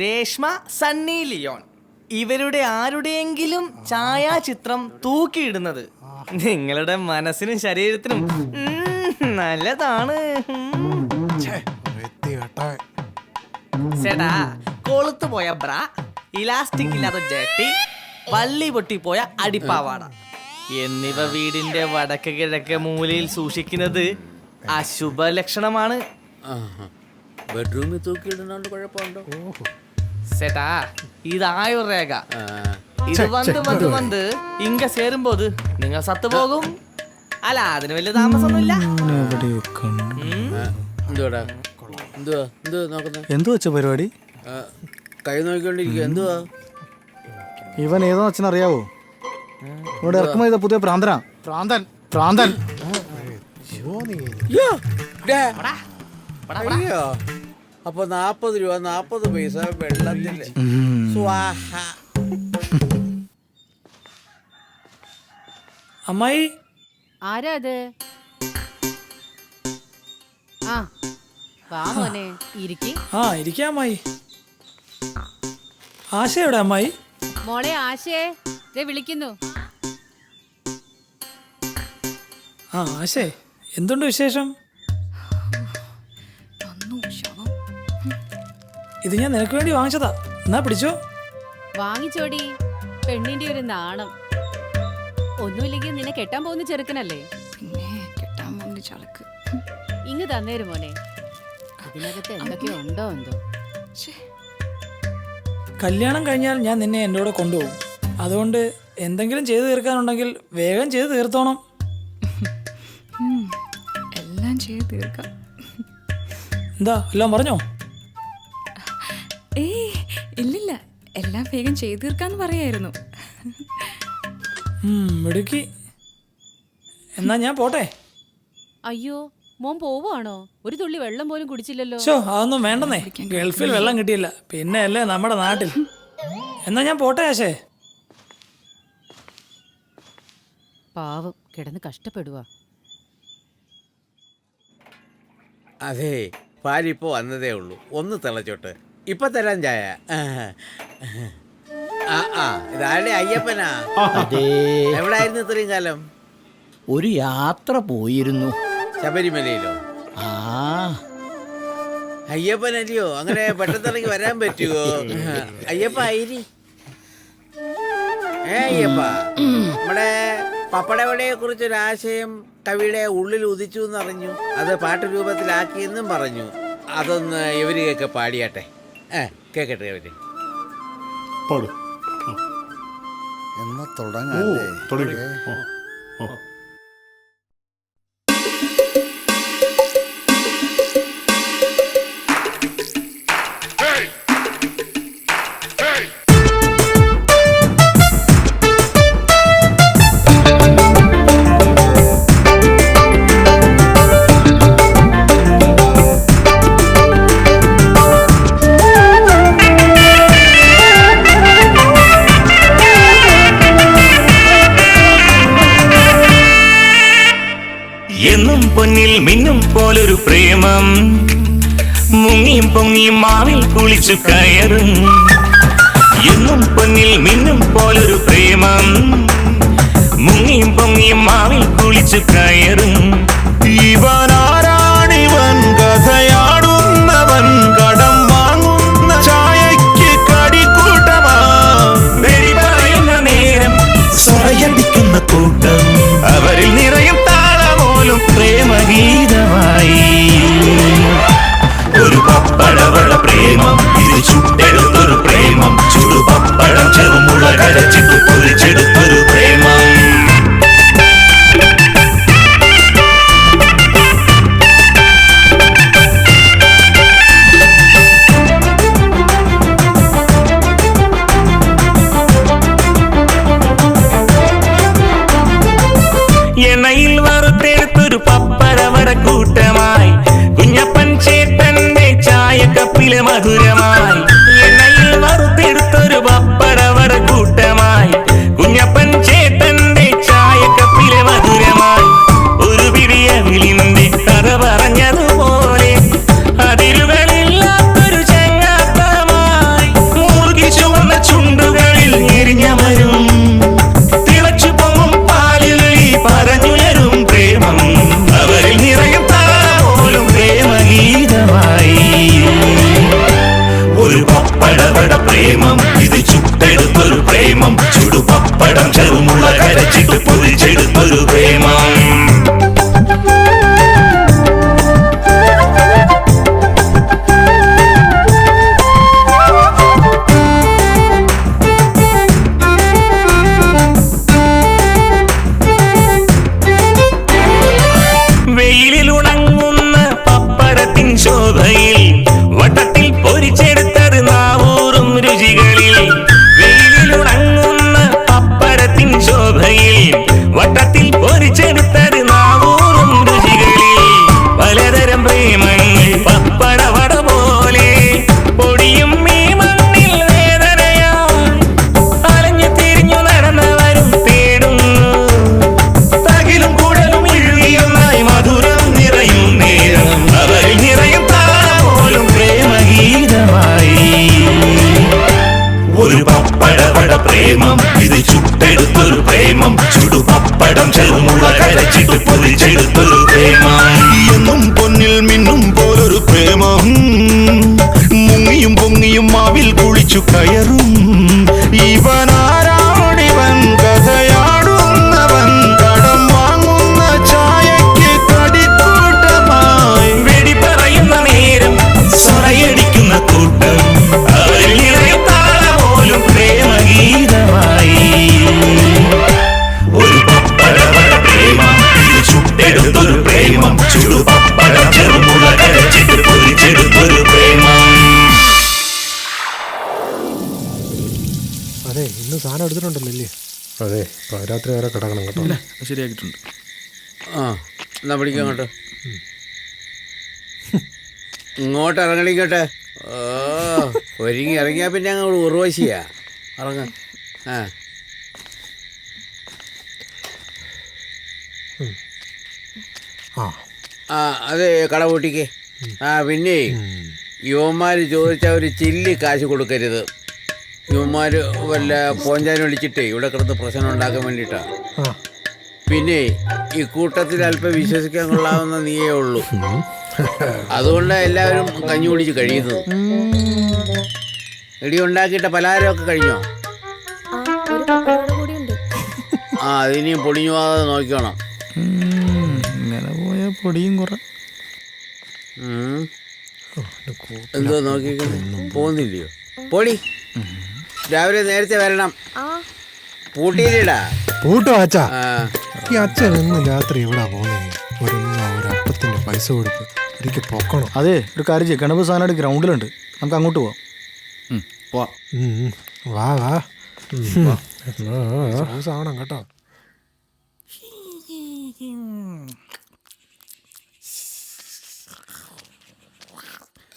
രേഷ്മ, സണ്ണി ലിയോൺ ഇവരുടെ ആരുടെയെങ്കിലും ഛായാചിത്രം തൂക്കിയിടുന്നത് നിങ്ങളുടെ മനസ്സിനും ശരീരത്തിനും നല്ലതാണ്. ചേട്ടാ, കൊളുത്തു പോയ ബ്ര, ഇലാസ്റ്റിക് ഇല്ലാത്ത ജട്ടി, പള്ളി പൊട്ടിപ്പോയ അടിപ്പാവാട എന്നിവ വീടിന്റെ വടക്ക് കിഴക്ക് മൂലയിൽ സൂക്ഷിക്കുന്നത് അശുഭ ലക്ഷണമാണ്. ബെഡ്റൂമിൽ തൂക്കിയിടുന്നോണ്ട് കുഴപ്പമുണ്ടോ? ചേട്ടാ, ഇത് ആയുർരേഖ. ഇത് വന്ന് ഇങ്ക ചേരുമ്പോൾ നിങ്ങൾ സത്തുപോകും. അല്ല, അതിന് വലിയ താമസമൊന്നുമില്ല. എന്തു വെച്ച പരിപാടി? കൈ നോക്കിക്കൊണ്ടിരിക്കുക. എന്തുവാ ഇവൻ ഏതോ അച്ഛനറിയാവോ? ഇവിടെ ഇറക്കുമതി ചെയ്ത പുതിയ പ്രാന്തനാ. പ്രാന്തൻ. അപ്പൊ 40 രൂപ 40 പൈസ വെള്ളത്തില് സ്വാഹ. അമ്മായി ആരാ അത്? വാ മോനെ, ഇരിക്കി. ഇരിക്കാം അമ്മായി. ആശ എവിടെ അമ്മായി? മോളെ ആശേ, വിളിക്കുന്നു. ആശേ, എന്തുണ്ട് വിശേഷം? ഇത് ഞാൻ നിനക്ക് വേണ്ടി വാങ്ങിച്ചതാ. എന്നാ പിടിച്ചോ. വാങ്ങിച്ചോടി. പെണ്ണിന്റെ ഒരു നാണം. ഒന്നുമില്ലെങ്കിൽ നിന്നെ കെട്ടാൻ പോകുന്ന ചെറുക്കനല്ലേ? പിന്നെ കെട്ടാൻ പോകുന്ന ചളക്ക്. ഇങ്ങ് തന്നേരും മോനെ. ഇതിനകത്ത് എന്തൊക്കെയോ ഉണ്ടോ എന്തോ. കല്യാണം കഴിഞ്ഞാൽ ഞാൻ നിന്നെ എൻ്റെ കൂടെ കൊണ്ടുപോകും. അതുകൊണ്ട് എന്തെങ്കിലും ചെയ്തു തീർക്കാനുണ്ടെങ്കിൽ വേഗം ചെയ്ത് തീർത്തോണം. എല്ലാം ചെയ്ത് തീർക്കാം. എന്താ, എല്ലാം പറഞ്ഞോ? ഇല്ലില്ല, എല്ലാം വേഗം ചെയ്ത് തീർക്കാന്ന് പറയായിരുന്നു. മിടുക്കി. എന്നാ ഞാൻ പോട്ടെ. അയ്യോ, മോൻ പോവാണോ? ഒരു തുള്ളി വെള്ളം പോലും കുടിച്ചില്ലല്ലോ. അതൊന്നും വേണ്ടെന്നേ. ഗൾഫിൽ വെള്ളം കിട്ടിയില്ല, പിന്നെ അല്ലേ നമ്മുടെ നാട്ടിൽ. എന്നാ ഞാൻ പോട്ടെ ആശേ. പാവം കിടന്ന് കഷ്ടപ്പെടുക. അതെ, പാലിപ്പോ വന്നതേ ഉള്ളൂ. ഒന്ന് തിളച്ചോട്ട്. ഇപ്പൊ തരാൻ ചായ. ഇതാരുടെ അയ്യപ്പനാ? എവിടായിരുന്നു ഇത്രയും കാലം? ഒരു യാത്ര പോയിരുന്നു. ശബരിമലയിലോ? അയ്യപ്പനല്ലയോ? അങ്ങനെ പെട്ടെന്നിറങ്ങി വരാൻ പറ്റുമോ? അയ്യപ്പ ഐരി. അയ്യപ്പ, നമ്മുടെ പപ്പടവടയെ കുറിച്ചൊരാശയം കവിയുടെ ഉള്ളിൽ ഉദിച്ചു എന്നറിഞ്ഞു. അത് പാട്ടുരൂപത്തിലാക്കിയെന്നും പറഞ്ഞു. അതൊന്ന് ഇവര് കേൾക്കെ പാടിയാട്ടെ. കേക്കട്ടെ അവര്. എന്നാ തുടങ്ങാല്ലേ? തുടങ്ങി. എന്നും പൊന്നിൽ മിന്നും പോലൊരു പ്രേമം മുങ്ങിയും പൊങ്ങിയും മാവിൽ കുളിച്ചു കയറും. എന്നും പൊന്നിൽ മിന്നും പോലൊരു പ്രേമം മുങ്ങിയും പൊങ്ങിയും മാവിൽ കുളിച്ചു കയറും. ഇവനാരാണിവൻ കഥയാടുന്നവൻ കടം വാങ്ങുന്ന ചായയ്ക്ക് കടിക്കൂട്ടമാ വെടി പറയുന്ന നേരം സ്വയടിക്കുന്ന കൂട്ടം അവരിൽ നിറയും താളമോലും പ്രേമഗീതമായി. ഒരു പപ്പടവള പ്രേമം ഇത് ചുട്ടെടുത്തൊരു പ്രേമം ചുടുപപ്പടം ചെറുമുള കരച്ചിട്ട് പൊരിച്ചെടുത്തൊരു പ്രേമം. എണ്ണയിൽ വറുത്തെടുത്തൊരു പപ്പടവട കൂട്ടമായി കുഞ്ഞപ്പൻ ചേട്ടന്റെ ചായക്കപ്പിലെ മധുരമായി. എണ്ണയിൽ വറുത്തെടുത്തൊരു പപ്പടവട കൂട്ടമായി കുഞ്ഞപ്പൻ ചേട്ടന്റെ ചായക്കപ്പിലെ മധുരമായി. ഒരു പിടിയവിലിന്റെ കഥ പറഞ്ഞതുപോലെ അതിരുകളില്ലാത്തൊരു ചങ്ങാത്തമായി മുറുകി ചുവന്ന ചുണ്ടുകളിൽ എരിഞ്ഞമരും തിളച്ചു പൊങ്ങും പാലുകളിൽ പറഞ്ഞുയരും പ്രേമം അവരിൽ നിറയും താളമോലും പ്രേമഗീതമായി. ഒരു പപ്പടവട പ്രേമം ഇത് ചുട്ടെടുത്തൊരു പ്രേമം ചുടുപപ്പടം ചെറുമുള കരച്ചിട്ട് പൊരിച്ചെടുത്തൊരു പ്രേമം. വെയിലിൽ ഉണങ്ങുന്ന പപ്പടത്തിൻ ശോഭയിൽ വട്ടത്തിൽ പൊരിച്ചെടുത്തത് നാവൂറും രുചികളിൽ. വെയിലിൽ ഉണങ്ങുന്ന പപ്പടത്തിൻ ശോഭയിൽ വട്ടത്തിൽ പൊരിച്ചെടുത്തത് നാവൂറും രുചികളിൽ. പലതരം പ്രേമങ്ങൾ പപ്പടവട പോലെ പൊടിയും ഈ മണ്ണിൽ വേദനയായി അലഞ്ഞു തിരിഞ്ഞു നടന്നവരും തേടുന്നു. തകിലും കൂടലും ഇഴുകിയൊന്നായി മധുരം നിറയും നേരം അവരിൽ നിറയും താളമോലും പ്രേമഗീതമായി. ഒരു പപ്പടവട പ്രേമം ഇത് ചുട്ടെടുത്തൊരു പ്രേമം ചുടുപപ്പടം ചെറുമുള കരച്ചിട്ട് പൊരിച്ചെടുത്തൊരു പ്രേമം. എന്നും പൊന്നിൽ മിന്നും പോലൊരു പ്രേമം മുങ്ങിയും പൊങ്ങിയും മാവിൽ കുളിച്ചു കയറും. ഇവനാരാണിവൻ കഥയാടുന്നവൻ കടം വാങ്ങുന്ന ചായയ്ക്ക് കടിക്കൂട്ടമായി വെടി പറയുന്ന നേരം സ്വറയടിക്കുന്ന കൂട്ടം അവരിൽ നിറയും താളമോലും പ്രേമഗീതമായി. ഒരു പപ്പടവട പ്രേമം ഇത് ചുട്ടെടുത്തൊരു പ്രേമം ചുടുപപ്പടം ചെറുമുള കരച്ചിട്ട് പൊരിച്ചെടുത്തൊരു പ്രേമം. അതെ ഇന്ന് സാധനം എടുത്തിട്ടുണ്ടല്ലോ. അതെ രാത്രി വരെ കിടക്കണം കേട്ടോ. ശരിയാക്കിയിട്ടുണ്ട്. ആ എന്നാ പിടിക്കാം അങ്ങോട്ട്. ഇങ്ങോട്ട് ഇറങ്ങണിക്കട്ടെ. ഓ ഒരുങ്ങി ഇറങ്ങിയാൽ പിന്നെ അങ്ങോട്ട് ഉറവശിയാ ഇറങ്ങ. ആ അതെ കട പൂട്ടിക്ക്. ആ പിന്നെ യുവന്മാർ ചോദിച്ച ഒരു ചില്ലി കാശ് കൊടുക്കരുത്. യുവന്മാർ വല്ല പോഞ്ചാനും വിളിച്ചിട്ടേ ഇവിടെ കിടന്ന് പ്രശ്നം ഉണ്ടാക്കാൻ വേണ്ടിയിട്ടാ. പിന്നെ ഈ കൂട്ടത്തിൽ അല്പം വിശ്വസിക്കാൻ കൊള്ളാവുന്ന നീയേ ഉള്ളൂ. അതുകൊണ്ടാണ് എല്ലാവരും കഞ്ഞി കുടിച്ച് കഴിയുന്നത്. ഇടി ഉണ്ടാക്കിയിട്ട പലഹാരമൊക്കെ കഴിഞ്ഞോ? ആ അതിനിയും പൊടിഞ്ഞു പോകാതെ നോക്കണം. ഇങ്ങനെ പോയാൽ പൊടിയും കുറേ. എന്തോ നോക്കിക്കുന്നു പോകുന്നില്ലയോ? പൊടി രാവിലെ നേരത്തെ വരണം. പൂട്ടിയില്ലടാ. പൂട്ടോ അച്ഛാ? ആ. ഈ അച്ഛൻ ഇന്ന് രാത്രി എവിടാ പോന്നേ? ഒരു അപ്പത്തിന്റെ പൈസ കൊടുത്ത് എനിക്ക് പൊക്കണം. അതെ, ഒരു കാര്യം ചെയ്യും. ഗണപതി സാധനമായിട്ട് ഗ്രൗണ്ടിലുണ്ട്, നമുക്ക് അങ്ങോട്ട് പോവാം. വാ വാ ആവണം കേട്ടോ.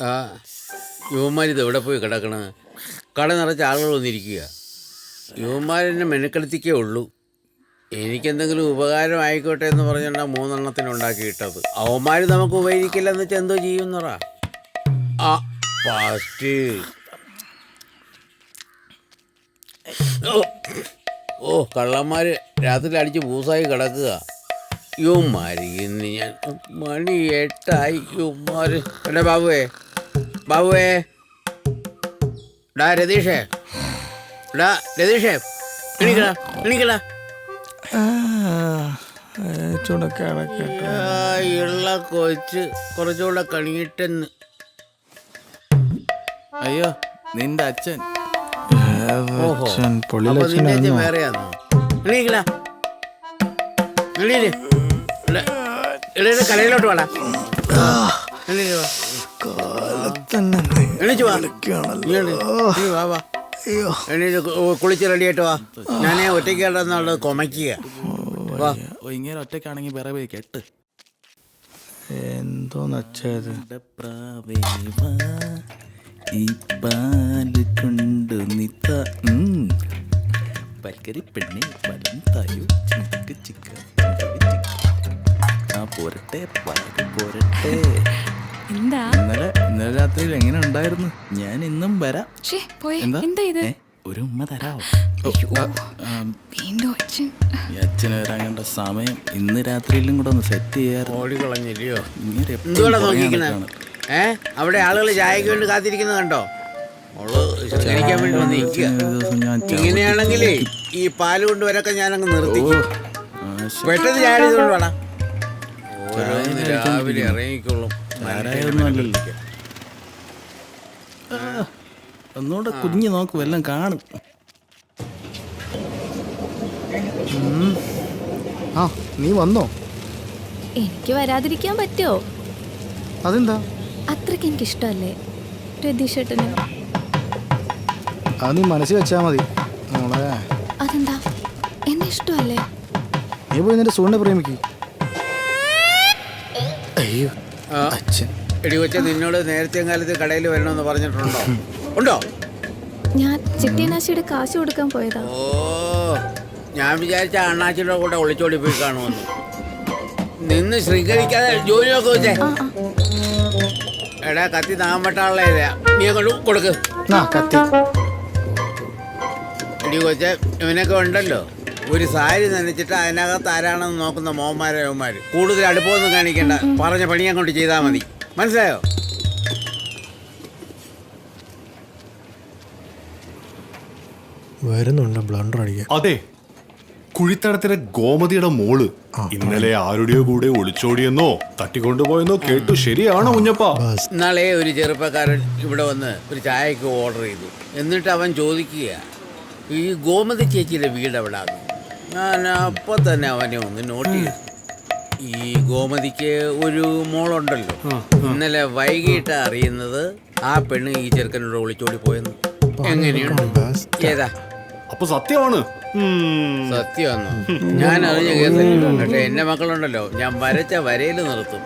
ആ യുവന്മാരിത് എവിടെ പോയി കിടക്കണ? കട നിറച്ച ആളുകൾ വന്നിരിക്കുക. യുവന്മാരെന്നെ മെനക്കെടുത്തിക്കേ ഉള്ളൂ. എനിക്കെന്തെങ്കിലും ഉപകാരം ആയിക്കോട്ടെ എന്ന് പറഞ്ഞാൽ 3 എണ്ണത്തിന് ഉണ്ടാക്കിയിട്ടത്. അവന്മാർ നമുക്ക് ഉപയോഗിക്കില്ലെന്ന് വെച്ചാൽ എന്തോ ചെയ്യുന്നറാ. ആ ഫാസ്റ്റ്. ഓ കള്ളന്മാർ രാത്രി അടിച്ച് പൂസായി കിടക്കുക. യുവന്മാർ ഇന്ന് ഞാൻ മണി 8 യുവന്മാർ. എടാ ബാബുവേ, ബാബുവേ, ഡാ രതീഷേ, ഡാ രതീഷേ, എണീക്കടാ എണീക്കടാ. ഉള്ള കൊച്ച് കുറച്ചുകൂടെ കണിയിട്ടെന്ന്. അയ്യോ നിന്റെ അച്ഛൻ. ഓഹോ, അപ്പൊ നിന്റെ അച്ഛൻ വേറെയാന്നോ? എണീക്കടാ എണീര്. കടയിലോട്ട് വേടാ. എണീച്ചു വാ. വാ വാ, എണീറ്റ് കുളിച്ച് റെഡിയായിട്ട് വാ. ഞാനേ ഒറ്റയ്ക്ക് കിടന്നുള്ളത് കൊമയ്ക്കുക. വാ. ഇങ്ങനെ ഒറ്റയ്ക്കാണെങ്കിൽ വേറെ പോയി കെട്ട്. എന്തോന്നച്ചത്? ഈ പാല് കൊണ്ട് നിത്ത പൽക്കരി പെണ്ണി പലം തായോ ചിക്ക് ചിക്ക ആ പോരട്ടെ പാല് പോരട്ടെ. എന്താ ഇന്നലെ രാത്രിയിൽ എങ്ങനെ ഉണ്ടായിരുന്നു? ഞാൻ ഇന്നും വരാം. എന്താ ഇത്? ഒരു ഉമ്മ തരാമോ? വീണ്ടും അച്ഛൻ. ഈ അച്ഛന് വരാൻ കണ്ട സമയം ഇന്ന് രാത്രിയിലും കൂടെ ഒന്ന് സെറ്റ് ചെയ്യാറ്. ഓടിക്കളഞ്ഞില്ലയോ? ഇങ്ങനെ എന്തുകൂടെ നോക്കിക്കണേ? അവിടെ ആളുകൾ ചായക്ക് വേണ്ടി കാത്തിരിക്കുന്നത് കണ്ടോ? കഴിക്കാൻ വേണ്ടി വന്നിരിക്കുക. ഇങ്ങനെയാണെങ്കിലേ ഈ പാല് കൊണ്ടുവരൊക്കെ ഞാനങ്ങ് നിർത്തിക്കും. പെട്ടെന്ന് ചായ ചെയ്തോണ്ട് വേണം. രാവിലെ ഇറങ്ങിക്കോളും. ഒന്നുകൂടെ കുഞ്ഞു നോക്കും, എല്ലാം കാണും. ആ നീ വന്നോ? എനിക്ക് വരാതിരിക്കാൻ പറ്റുമോ? അതെന്താ? അത്രയ്ക്ക് എനിക്കിഷ്ടമല്ലേ രതീഷേട്ടന്. അത് നീ മനസ്സിൽ വെച്ചാൽ മതി മോളെ. അതെന്താ? എന്നെ ഇഷ്ടമല്ലേ? നീ പോയി നിന്റെ സുഖനെ പ്രേമിക്ക്. അയ്യോ അച്ഛൻ. എടി കൊച്ച, നിന്നോട് നേരത്തെ കാലത്ത് കടയിൽ വരണമെന്ന് പറഞ്ഞിട്ടുണ്ടോ? ഉണ്ടോ? ഞാൻ ചിട്ടിനാശിയുടെ കാശ് കൊടുക്കാൻ പോയതാ. ഓ, ഞാൻ വിചാരിച്ച അണ്ണാച്ചിയുടെ കൂടെ ഒളിച്ചോടി പോയി കാണുമെന്ന്. നിന്ന് ശൃംഖരിക്കാതെ ജോലി നോക്കി വെച്ചേ. എടാ കത്തി താമ്പട്ടാളെ നീ കൊണ്ട് കൊടുക്ക്. എടി കൊച്ചെ, ഇവനൊക്കെ ഉണ്ടല്ലോ, ഒരു സാരി നനച്ചിട്ട് അതിനകത്ത് ആരാണെന്ന് നോക്കുന്ന മോന്മാരവന്മാര്. കൂടുതൽ അടുപ്പമൊന്നും കാണിക്കണ്ട, പറഞ്ഞ പണിയാൻ കൊണ്ട് ചെയ്താൽ മതി. മനസ്സിലായോ? വരുന്നുണ്ട് ബ്ലണ്ടർ അടിക്കാൻ. അതെ, കുഴിത്തടത്തിലെ ഗോമതിയുടെ മോള് ഇന്നലെ ആരുടെയോ കൂടെ ഒളിച്ചോടിയെന്നോ തട്ടിക്കൊണ്ടുപോയെന്നോ കേട്ടു. ശരിയാണോ കുഞ്ഞപ്പ? ഇന്നാളെ ഒരു ചെറുപ്പക്കാരൻ ഇവിടെ വന്ന് ഒരു ചായക്ക് ഓർഡർ ചെയ്തു. എന്നിട്ട് അവൻ ചോദിക്കുക, ഈ ഗോമതി ചേച്ചിയുടെ വീട് എവിടാണ്? ഞാൻ അപ്പോൾ തന്നെ അവനെ ഒന്ന് നോട്ട് ചെയ്തു. ഈ ഗോമതിക്ക് ഒരു മോളുണ്ടല്ലോ. ഇന്നലെ വൈകിട്ട് അറിയുന്നത് ആ പെണ്ണ് ഈ ചെറുക്കനോട് ഒളിച്ചോടി പോയെന്ന്. എങ്ങനെയുണ്ട്? ഏതാ? അപ്പൊ സത്യമാണ്. സത്യമാണോ? ഞാൻ അറിഞ്ഞ കേസല്ല. പക്ഷെ എന്റെ മക്കളുണ്ടല്ലോ, ഞാൻ വരച്ച വരയിൽ നിർത്തും.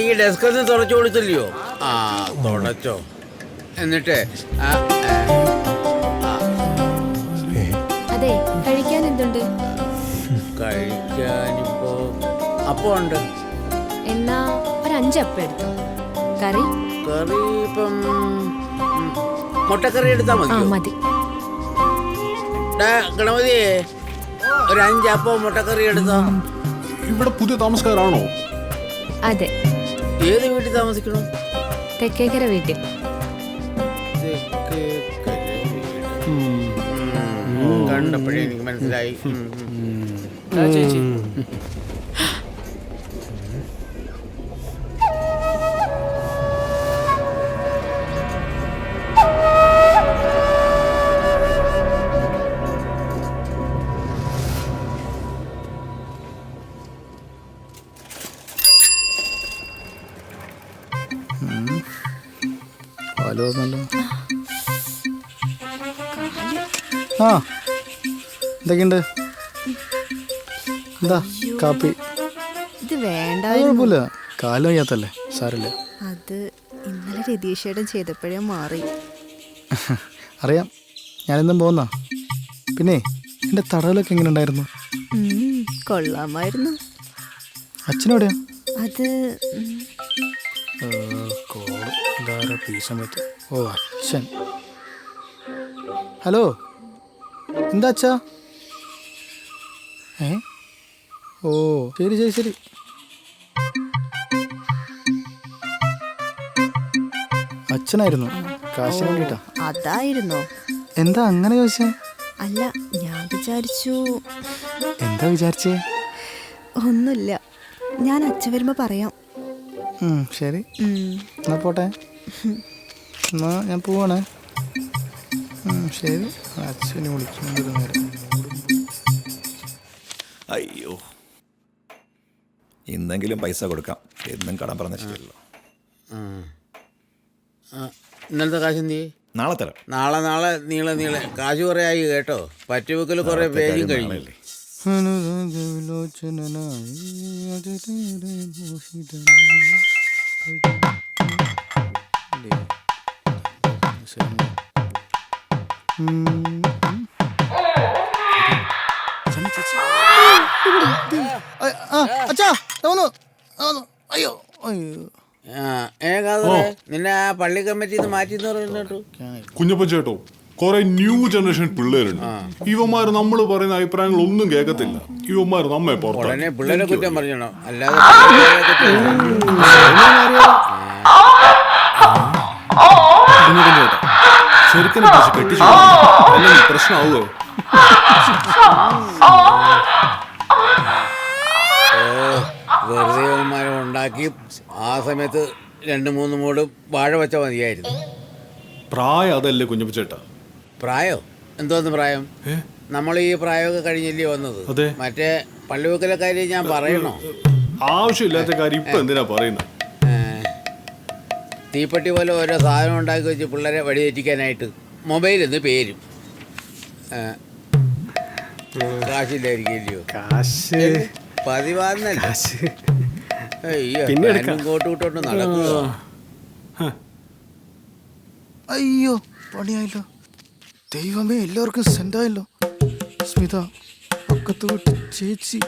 ഈ ഡെസ്കിൽ നിന്ന് തുടച്ചു കൊടുത്തില്ലയോ? ആ തുടച്ചോ. എന്നിട്ട് അതെ, കഴിക്കാൻ എന്തുണ്ട്? കഴിക്കാനിപ്പോ അപ്പം ഉണ്ട്. എന്നാ ഒരു 5 അപ്പം എടുത്തോ. കറി കറി ഇപ്പം മുട്ടക്കറി എടുത്താൽ മതി. മതി. ഗണപതിയെ, ഒരു 5 അപ്പം മുട്ടക്കറി എടുത്തോ. ഇവിടെ പുതിയ താമസക്കാരാണോ? അതെ. ഏത് വീട്ടിൽ താമസിക്കണോ? തെക്കേക്കര വീട്ടിൽ. കണ്ടപ്പോഴേ എനിക്ക് മനസ്സിലായി. ചേച്ചി പാല് വന്നല്ലോ. ആ എന്തൊക്കെയുണ്ട്? എന്താ കാപ്പി? ഇത് വേണ്ട. കുഴപ്പമില്ല, കാല് വയ്യാത്തല്ലേ, സാരല്ലേ. അത് ഇന്നലെ രതീഷേടം ചെയ്തപ്പോഴേ മാറി. അറിയാം, ഞാനെന്തും പോന്നാ. പിന്നെ എൻ്റെ തടവിലൊക്കെ എങ്ങനെ ഉണ്ടായിരുന്നു? കൊള്ളാമായിരുന്നു. അച്ഛനെവിടെയാ? അത് ഓ അച്ഛൻ. ഹലോ, എന്താ അച്ഛാ? ഓ ശരി ശരി ശരി. അച്ഛനായിരുന്നു, കാശിന് വേണ്ടിട്ടാ. അതായിരുന്നോ? എന്താ അങ്ങനെ ചോദിച്ചേ? അല്ല, ഞാൻ വിചാരിച്ചു. എന്താ വിചാരിച്ചേ? ഒന്നുമില്ല, ഞാൻ അച്ഛൻ വരുമ്പോ പറയാം. ശരി, എന്നാ പോട്ടെ. എന്നാ ഞാൻ പോവാണേ. ശരി, അച്ഛനെ വിളിക്കുന്നൊരു നേരം. അയ്യോ, ഇന്നെങ്കിലും പൈസ കൊടുക്കാം. എന്നും കടം പറഞ്ഞ ശരിയല്ലോ. ഇന്നലത്തെ കാശ് എന്ത് ചെയ്യും? നാളെ തരാം. നാളെ നീളെ കാശ് കുറേ ആയി കേട്ടോ. പറ്റുവെക്കൽ കുറേ പേജും കഴിഞ്ഞു. അയ്യോ അയ്യോ. നിന്നെ ആ പള്ളി കമ്മിറ്റിന്ന് മാറ്റിന്ന് പറയുന്നു. കുഞ്ഞപ്പൻ ചേട്ടോ, കുറെ ന്യൂ ജനറേഷൻ പിള്ളേരുണ്ട്. ഇവന്മാർ നമ്മൾ പറയുന്ന അഭിപ്രായങ്ങൾ ഒന്നും കേൾക്കത്തില്ല. ഇവന്മാർ നമ്മെ ഉടനെ പിള്ളേരെ കുറ്റം പറഞ്ഞോ, അല്ലാതെ ചെറുക്കനെ കെട്ടിച്ചു പ്രശ്നമാവോ? വെറുതെ അവന്മാരെ ഉണ്ടാക്കി ആ സമയത്ത് 2-3 മൂട് വാഴ വെച്ച മതിയായിരുന്നു. പ്രായം അതല്ലേ കുഞ്ഞപ്പച്ചേട്ടാ? പ്രായോ? എന്തോന്ന് പ്രായം? നമ്മൾ ഈ പ്രായമൊക്കെ കഴിഞ്ഞല്ലേ വന്നത്. മറ്റേ പള്ളിവെക്കലെ കാര്യം ഞാൻ പറയണോ? ആവശ്യമില്ലാത്ത കാര്യം ഇപ്പൊ എന്തിനാ പറയുന്നത്? തീപ്പെട്ടി പോലെ ഓരോ സാധനം ഉണ്ടാക്കി വെച്ച് പിള്ളേരെ വഴിതെറ്റിക്കാനായിട്ട് മൊബൈലെന്ന് പേരും. കാശില്ലായിരിക്കില്ലയോ? കാശ് പതിവാന്നല്ലേ? കോട്ട് വിട്ടോണ്ട് നടക്കുക. അയ്യോ പണിയായല്ലോ. ദൈവമേ, എല്ലാവർക്കും സെൻഡായല്ലോ. സ്മിത, പക്കത്ത് വിട്ട് ചേച്ചി,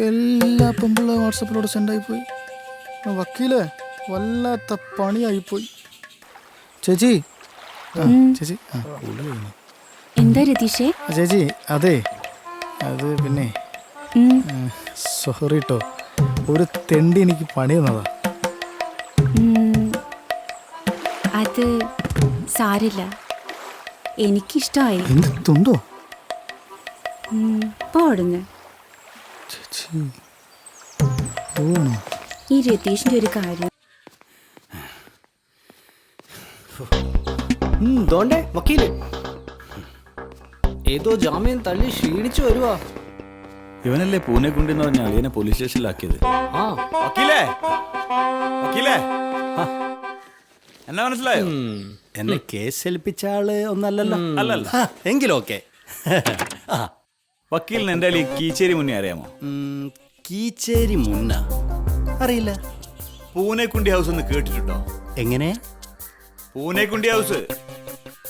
എല്ലാ പെമ്പിള്ള വാട്സപ്പിലൂടെ സെൻഡായിപ്പോയി. വക്കീലേ, വല്ലാത്ത പണിയായിപ്പോയി. ചേച്ചി ചേച്ചി എന്താ രതീഷേ? ചേച്ചി അതെ, അത് പിന്നെ സോറി കേട്ടോ, ഒരു തെണ്ടി എനിക്ക് പണി തന്നതാ. അത് സാരില്ല, എനിക്കിഷ്ടമായി. എന്തുണ്ടോ പോടുന്നു. ചേച്ചി പോണോ? ഈ രതീഷിന്റെ ഒരു കാര്യം. വക്കീല് ഏതോ ജാമ്യം തള്ളി ക്ഷീണിച്ചു വരുവാ. ഇവനല്ലേ പൂനെ കൊണ്ടെന്ന് പറഞ്ഞ അളിയനെ പോലീസ് സ്റ്റേഷനിലാക്കിയത്. വക്കീലേ, വക്കീലേ, എന്നാ മനസ്സിലായോ? എന്നെ കേസ് ഏൽപ്പിച്ച ആള് ഒന്നല്ലല്ലോ. അല്ലല്ല, എങ്കിലും ഓക്കെ. വക്കീലിന് എൻ്റെ ഈ കീച്ചേരി മുന്നേ അറിയാമോ? കീച്ചേരി മുന്ന അറിയില്ല. പൂനെക്കുണ്ടി ഹൗസ് ഒന്ന് കേട്ടിട്ടുണ്ടോ? എങ്ങനെ? പൂനെക്കുണ്ടി ഹൗസ്.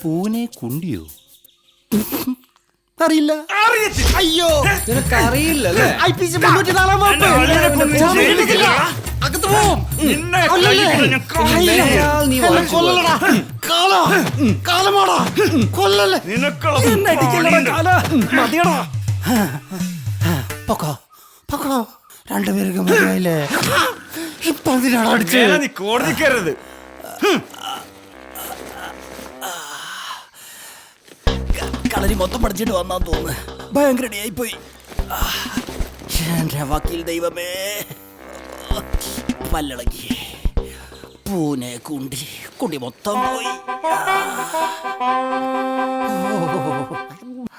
പൂനെക്കുണ്ടിയോ? അറിയില്ല. അയ്യോ, നിനക്ക് അറിയില്ലല്ലേ? രണ്ടുപേർക്ക് മനസ്സിലായില്ലേ? ഇപ്പൊ അതിനാണ് അടിച്ചത്. നീ കോടതിക്കരുത്. കളരി മൊത്തം പഠിച്ചിട്ട് വന്നാ തോന്നുന്നു. ഭയങ്കര ആയിപ്പോയി. എന്റെ വക്കീൽ ദൈവമേ, പല്ലളകി. പൂനെ കുണ്ടി മൊത്തം പോയി.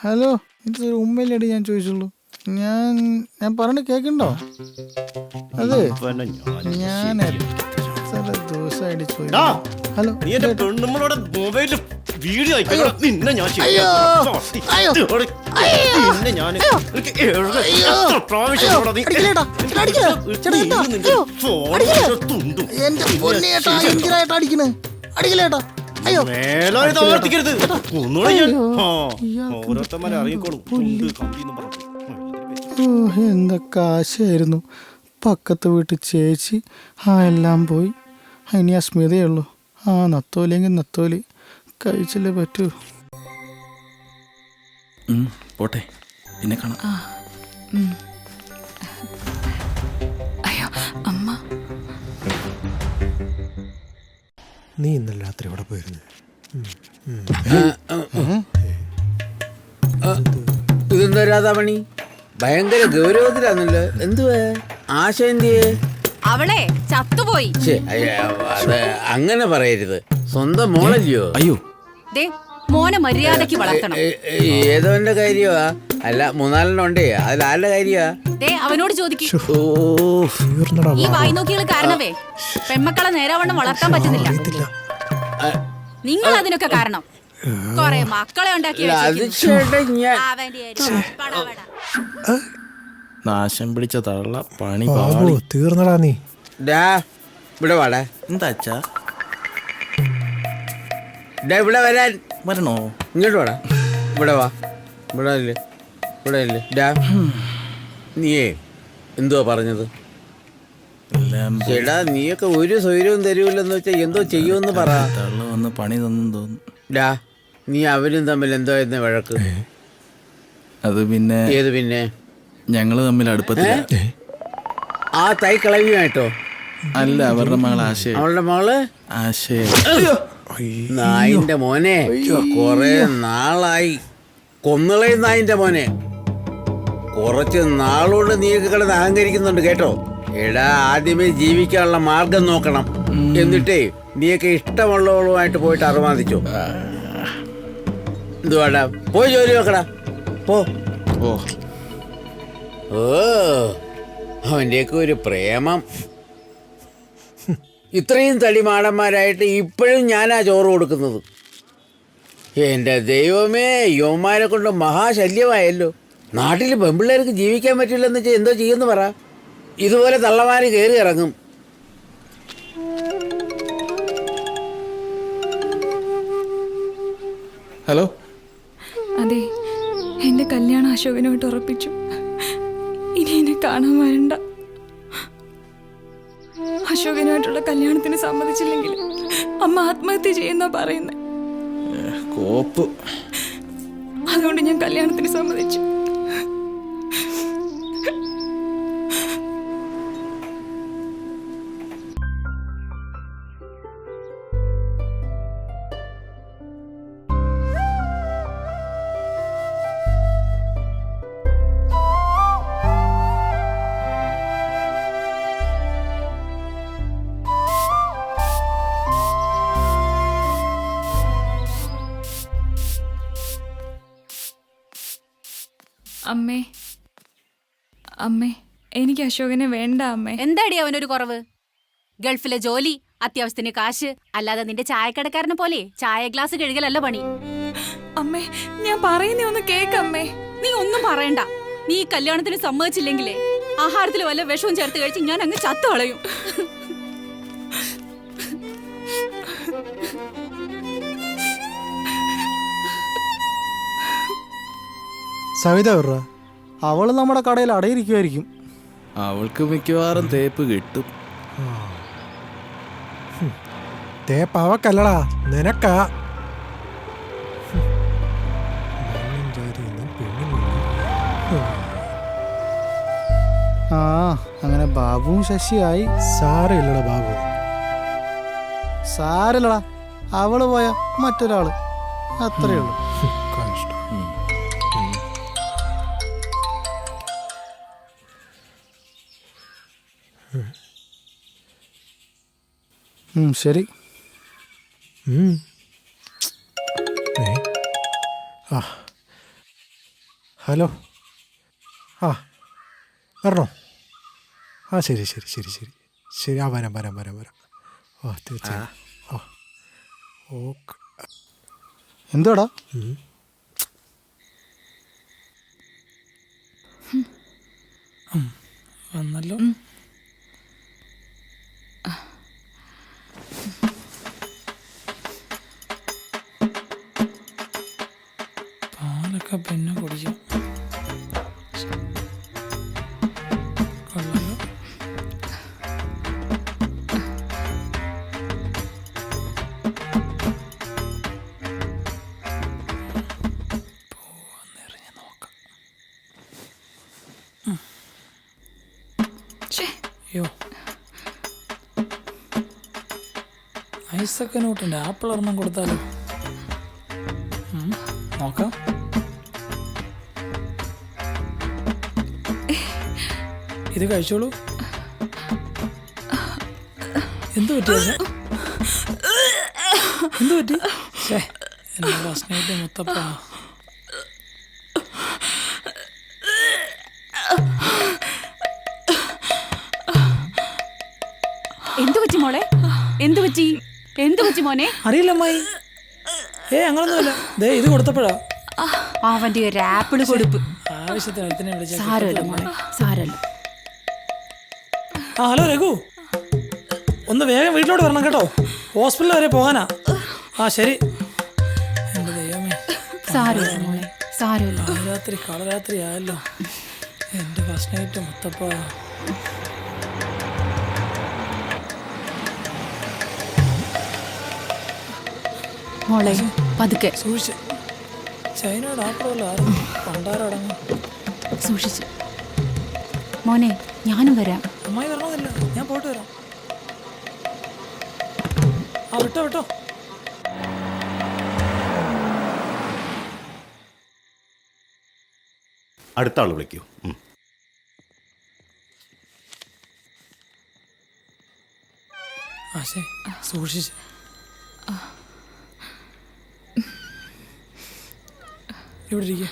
ഹലോ, ഇതൊരു ഉമ്മയിലടി ഞാൻ ചോദിച്ചുള്ളൂ. ഞാൻ പറഞ്ഞ് കേൾക്കണ്ടോ? അതെ, ഞാൻ ദിവസമായിട്ട് ഡാ, ഹലോ നീ എന്റെ പെണ്ണുമ്മളോട് മൊബൈലിൽ വീഡിയോ അയക്കണോ? നിന്നെ ഞാൻ അയ്യോ, അയ്യോ, നിന്നെ ഞാൻ എനിക്ക് എത്ര പ്രാവശ്യം ഉള്ളതാ നീ? തുണ്ടും. എന്റെ പൊന്നേട്ടാ എന്തിനായിട്ടാ അടിക്കണേ? അടിക്കലേട്ടാ. അയ്യോ മേലാൽ ഇത് ആവർത്തിക്കരുത്. ഒന്നുകൂടെ ഞാൻ ഓരോരുത്തന്മാരെ അറിയിക്കോളും. തുണ്ട് കമ്പിന്നും പറഞ്ഞു. എന്താ കാശായിരുന്നു. പക്കത്ത് വീട്ടിൽ ചേച്ചി എല്ലാം പോയി. ഇനി ആ സ്മിതയുള്ളൂ. നത്തോലിയെങ്കിൽ നത്തോലി കഴിച്ചല്ലേ പറ്റൂ. പോട്ടെ, പിന്നെ കാണാം. അയ്യോ അമ്മ. നീ ഇന്നലെ രാത്രി എവിടെ പോയിരുന്നു? ഇതെന്താ രാധാമണി, ഭയങ്കര ഗൗരവത്തിലാന്നല്ലോ. എന്തുവാ ആശ എന്തിയേ? അവളെ ചത്തുപോയി. അത് അങ്ങനെ പറയരുത്, സ്വന്തം മോളല്ലയോ. അയ്യോ, ദേ മോനെ മര്യാദയ്ക്ക് വളർത്തണം. ഏതോന്റെ കാര്യമാ? അല്ല, 3-4 ഉണ്ടേ, അതിലാരുടെ കാര്യമാ? ദേ അവനോട് ചോദിക്കും. ഈ വായ്നോക്കികൾ കാരണമേ പെൺമക്കളെ നേരാവണ്ണം വളർത്താൻ പറ്റുന്നില്ല. നിങ്ങൾ അതിനൊക്കെ കാരണം. കൊറേ മക്കളെ ഉണ്ടാക്കി നാശം പിടിച്ച തള്ള പണി തീർന്നടാ നീ. ഇവിടെ വാടാ. എന്താ അച്ഛാ? ഇവിടെ വരാൻ വരണോ? ഇങ്ങോട്ട് വാടാ. ഇവിടെ വാ. ഇവിടെ ഇല്ലേ, ഇവിടെ ഇല്ലേ. നീയേ എന്തുവാ പറഞ്ഞത്? ചേടാ, നീയൊക്കെ ഒരു സൗകര്യവും തരൂല്ലെന്ന് വെച്ചാൽ എന്തോ ചെയ്യുമെന്ന് പറ. തള്ള വന്ന് പണി തന്നു തോന്നുന്നു. നീ അവരും തമ്മിൽ എന്തോ ആയിരുന്നു വഴക്ക്? അത് പിന്നെ ഏത് പിന്നെ? ഞങ്ങള് തമ്മിൽ അടുപ്പത്തില്ല. ആ തൈ കളവിയുമായിട്ടോ? അല്ല, അവരുടെ മകൾ ആശയ. അവളുടെ മകള് ആശയ. നായിന്റെ മോനെ, കൊറേ നാളായി കൊന്നുകളയും നായിന്റെ മോനെ. കുറച്ച് നാളോട് നീയൊക്കെ കിടന്ന് അഹങ്കരിക്കുന്നുണ്ട് കേട്ടോ. എടാ, ആദ്യമേ ജീവിക്കാനുള്ള മാർഗം നോക്കണം. എന്നിട്ടേ നീയൊക്കെ ഇഷ്ടമുള്ളവളുമായിട്ട് പോയിട്ട് അറുമാദിച്ചോ. എന്തുവാടാ, പോയി ജോലി നോക്കടാ, പോ. ഓ, അവൻ്റെയൊക്കെ ഒരു പ്രേമം. ഇത്രയും തടിമാടന്മാരായിട്ട് ഇപ്പോഴും ഞാനാ ചോറ് കൊടുക്കുന്നത്. എൻ്റെ ദൈവമേ, യുവന്മാരെ കൊണ്ട് മഹാശല്യമായല്ലോ. നാട്ടിൽ പെൺപിള്ളേർക്ക് ജീവിക്കാൻ പറ്റില്ലെന്ന് വെച്ചാൽ എന്തോ ചെയ്യുമെന്ന് പറ. ഇതുപോലെ തള്ളമാര് കയറി ഇറങ്ങും. ഹലോ. അതെ, എന്റെ കല്യാണം അശോകനുമായിട്ട് ഉറപ്പിച്ചു. ഇനി എന്നെ കാണാൻ വരണ്ട. അശോകനുമായിട്ടുള്ള കല്യാണത്തിന് സമ്മതിച്ചില്ലെങ്കിൽ അമ്മ ആത്മഹത്യ ചെയ്യുന്ന പറയുന്നത്. അതുകൊണ്ട് ഞാൻ കല്യാണത്തിന് സമ്മതിച്ചു. അമ്മേ, അമ്മേ, എനിക്ക് അശോകനെ വേണ്ട അമ്മേ. എന്താടി അവനൊരു കുറവ്? ഗൾഫിലെ ജോലി, അത്യാവശ്യത്തിന് കാശ്, അല്ലാതെ നിന്റെ ചായക്കടക്കാരനെ പോലെ ചായ ഗ്ലാസ് കഴുകലല്ല പണി. അമ്മേ, ഞാൻ പറയുന്നേ ഒന്ന് കേക്കമ്മേ. നീ ഒന്നും പറയണ്ട. നീ ഈ കല്യാണത്തിന് സമ്മതിച്ചില്ലെങ്കിലേ ആഹാരത്തിൽ വല്ല വിഷവും ചേർത്ത് കഴിച്ച് ഞാൻ അങ്ങ് ചത്തു കളയും. സവിത പറ, അവള് നമ്മുടെ കടയിൽ അടയിരിക്കുമായിരിക്കും. അവൾക്ക് മിക്കവാറും തേപ്പ് കിട്ടും. തേപ്പ് അവക്കല്ലടാ, നിനക്കാ. അങ്ങനെ ബാബുവും ശശിയായി. സാരമില്ലടാ ബാബു, സാരല്ലടാ. അവള് പോയ മറ്റൊരാള്, അത്രേ ഉള്ളൂ. ശരി. ഹലോ. വരണോ? ശരി ശരി ശരി ശരി ശരി. വരാം വരാം വരാം വരാം. ആ തീർച്ചയായും. ആ ഓക്കെ. എന്തുവാടാ? വന്നല്ലോ. പാലൊക്കെ പിന്നെ കുടിക്കും. കൊള്ളാലോ. അയ്യോ, ഐസൊക്കെ നോട്ടുണ്ട്. ആപ്പിൾ ഒരെണ്ണം കൊടുത്താലോ? നോക്കാം. ഇത് കഴിച്ചോളൂ. എന്ത് പറ്റി? എന്ത് പറ്റി? എന്റെ ഭക്ഷണമായിട്ട് മുത്തപ്പ. എന്തു പറ്റി മോളെ? എന്തു പറ്റി? എന്തു പറ്റി മോനെ? അറിയില്ല അമ്മായി. അങ്ങനൊന്നുമില്ല. ദേ ഇത് കൊടുത്തപ്പോഴാ. അവന്റെ ഒരു ആപ്പിള് കൊടുപ്പ്. ആവശ്യത്തിന് ഒരുത്തനെ വിളിച്ചാ സാരമില്ല മോളെ, സാരമില്ല. ഹലോ രഘു, ഒന്ന് വേഗം വീട്ടിലോട്ട് വരണം കേട്ടോ. ഹോസ്പിറ്റലിൽ വരെ പോകാനാ. ശരി. എന്റെ ദൈവമേ, സാരമില്ല മോളെ, സാരമില്ല. രാത്രി കളരാത്രി ആയല്ലോ. എന്റെ ഭക്ഷണമായിട്ട് മുത്തപ്പ. മോളെ പതുക്കെ സൂക്ഷിച്ച്. ചൈനയുടെ ആപ്പിളല്ല ആരും പണ്ടാരടങ്ങും. സൂക്ഷിച്ച് മോനെ. ഞാനും വരാം. അമ്മായി വരണമെന്നില്ല, ഞാൻ പോയിട്ട് വരാം. വിട്ടോ വിട്ടോ. അടുത്ത ആൾ വിളിക്കൂ. സൂക്ഷിച്ച്. ഇവിടെ ഇരിക്കുക.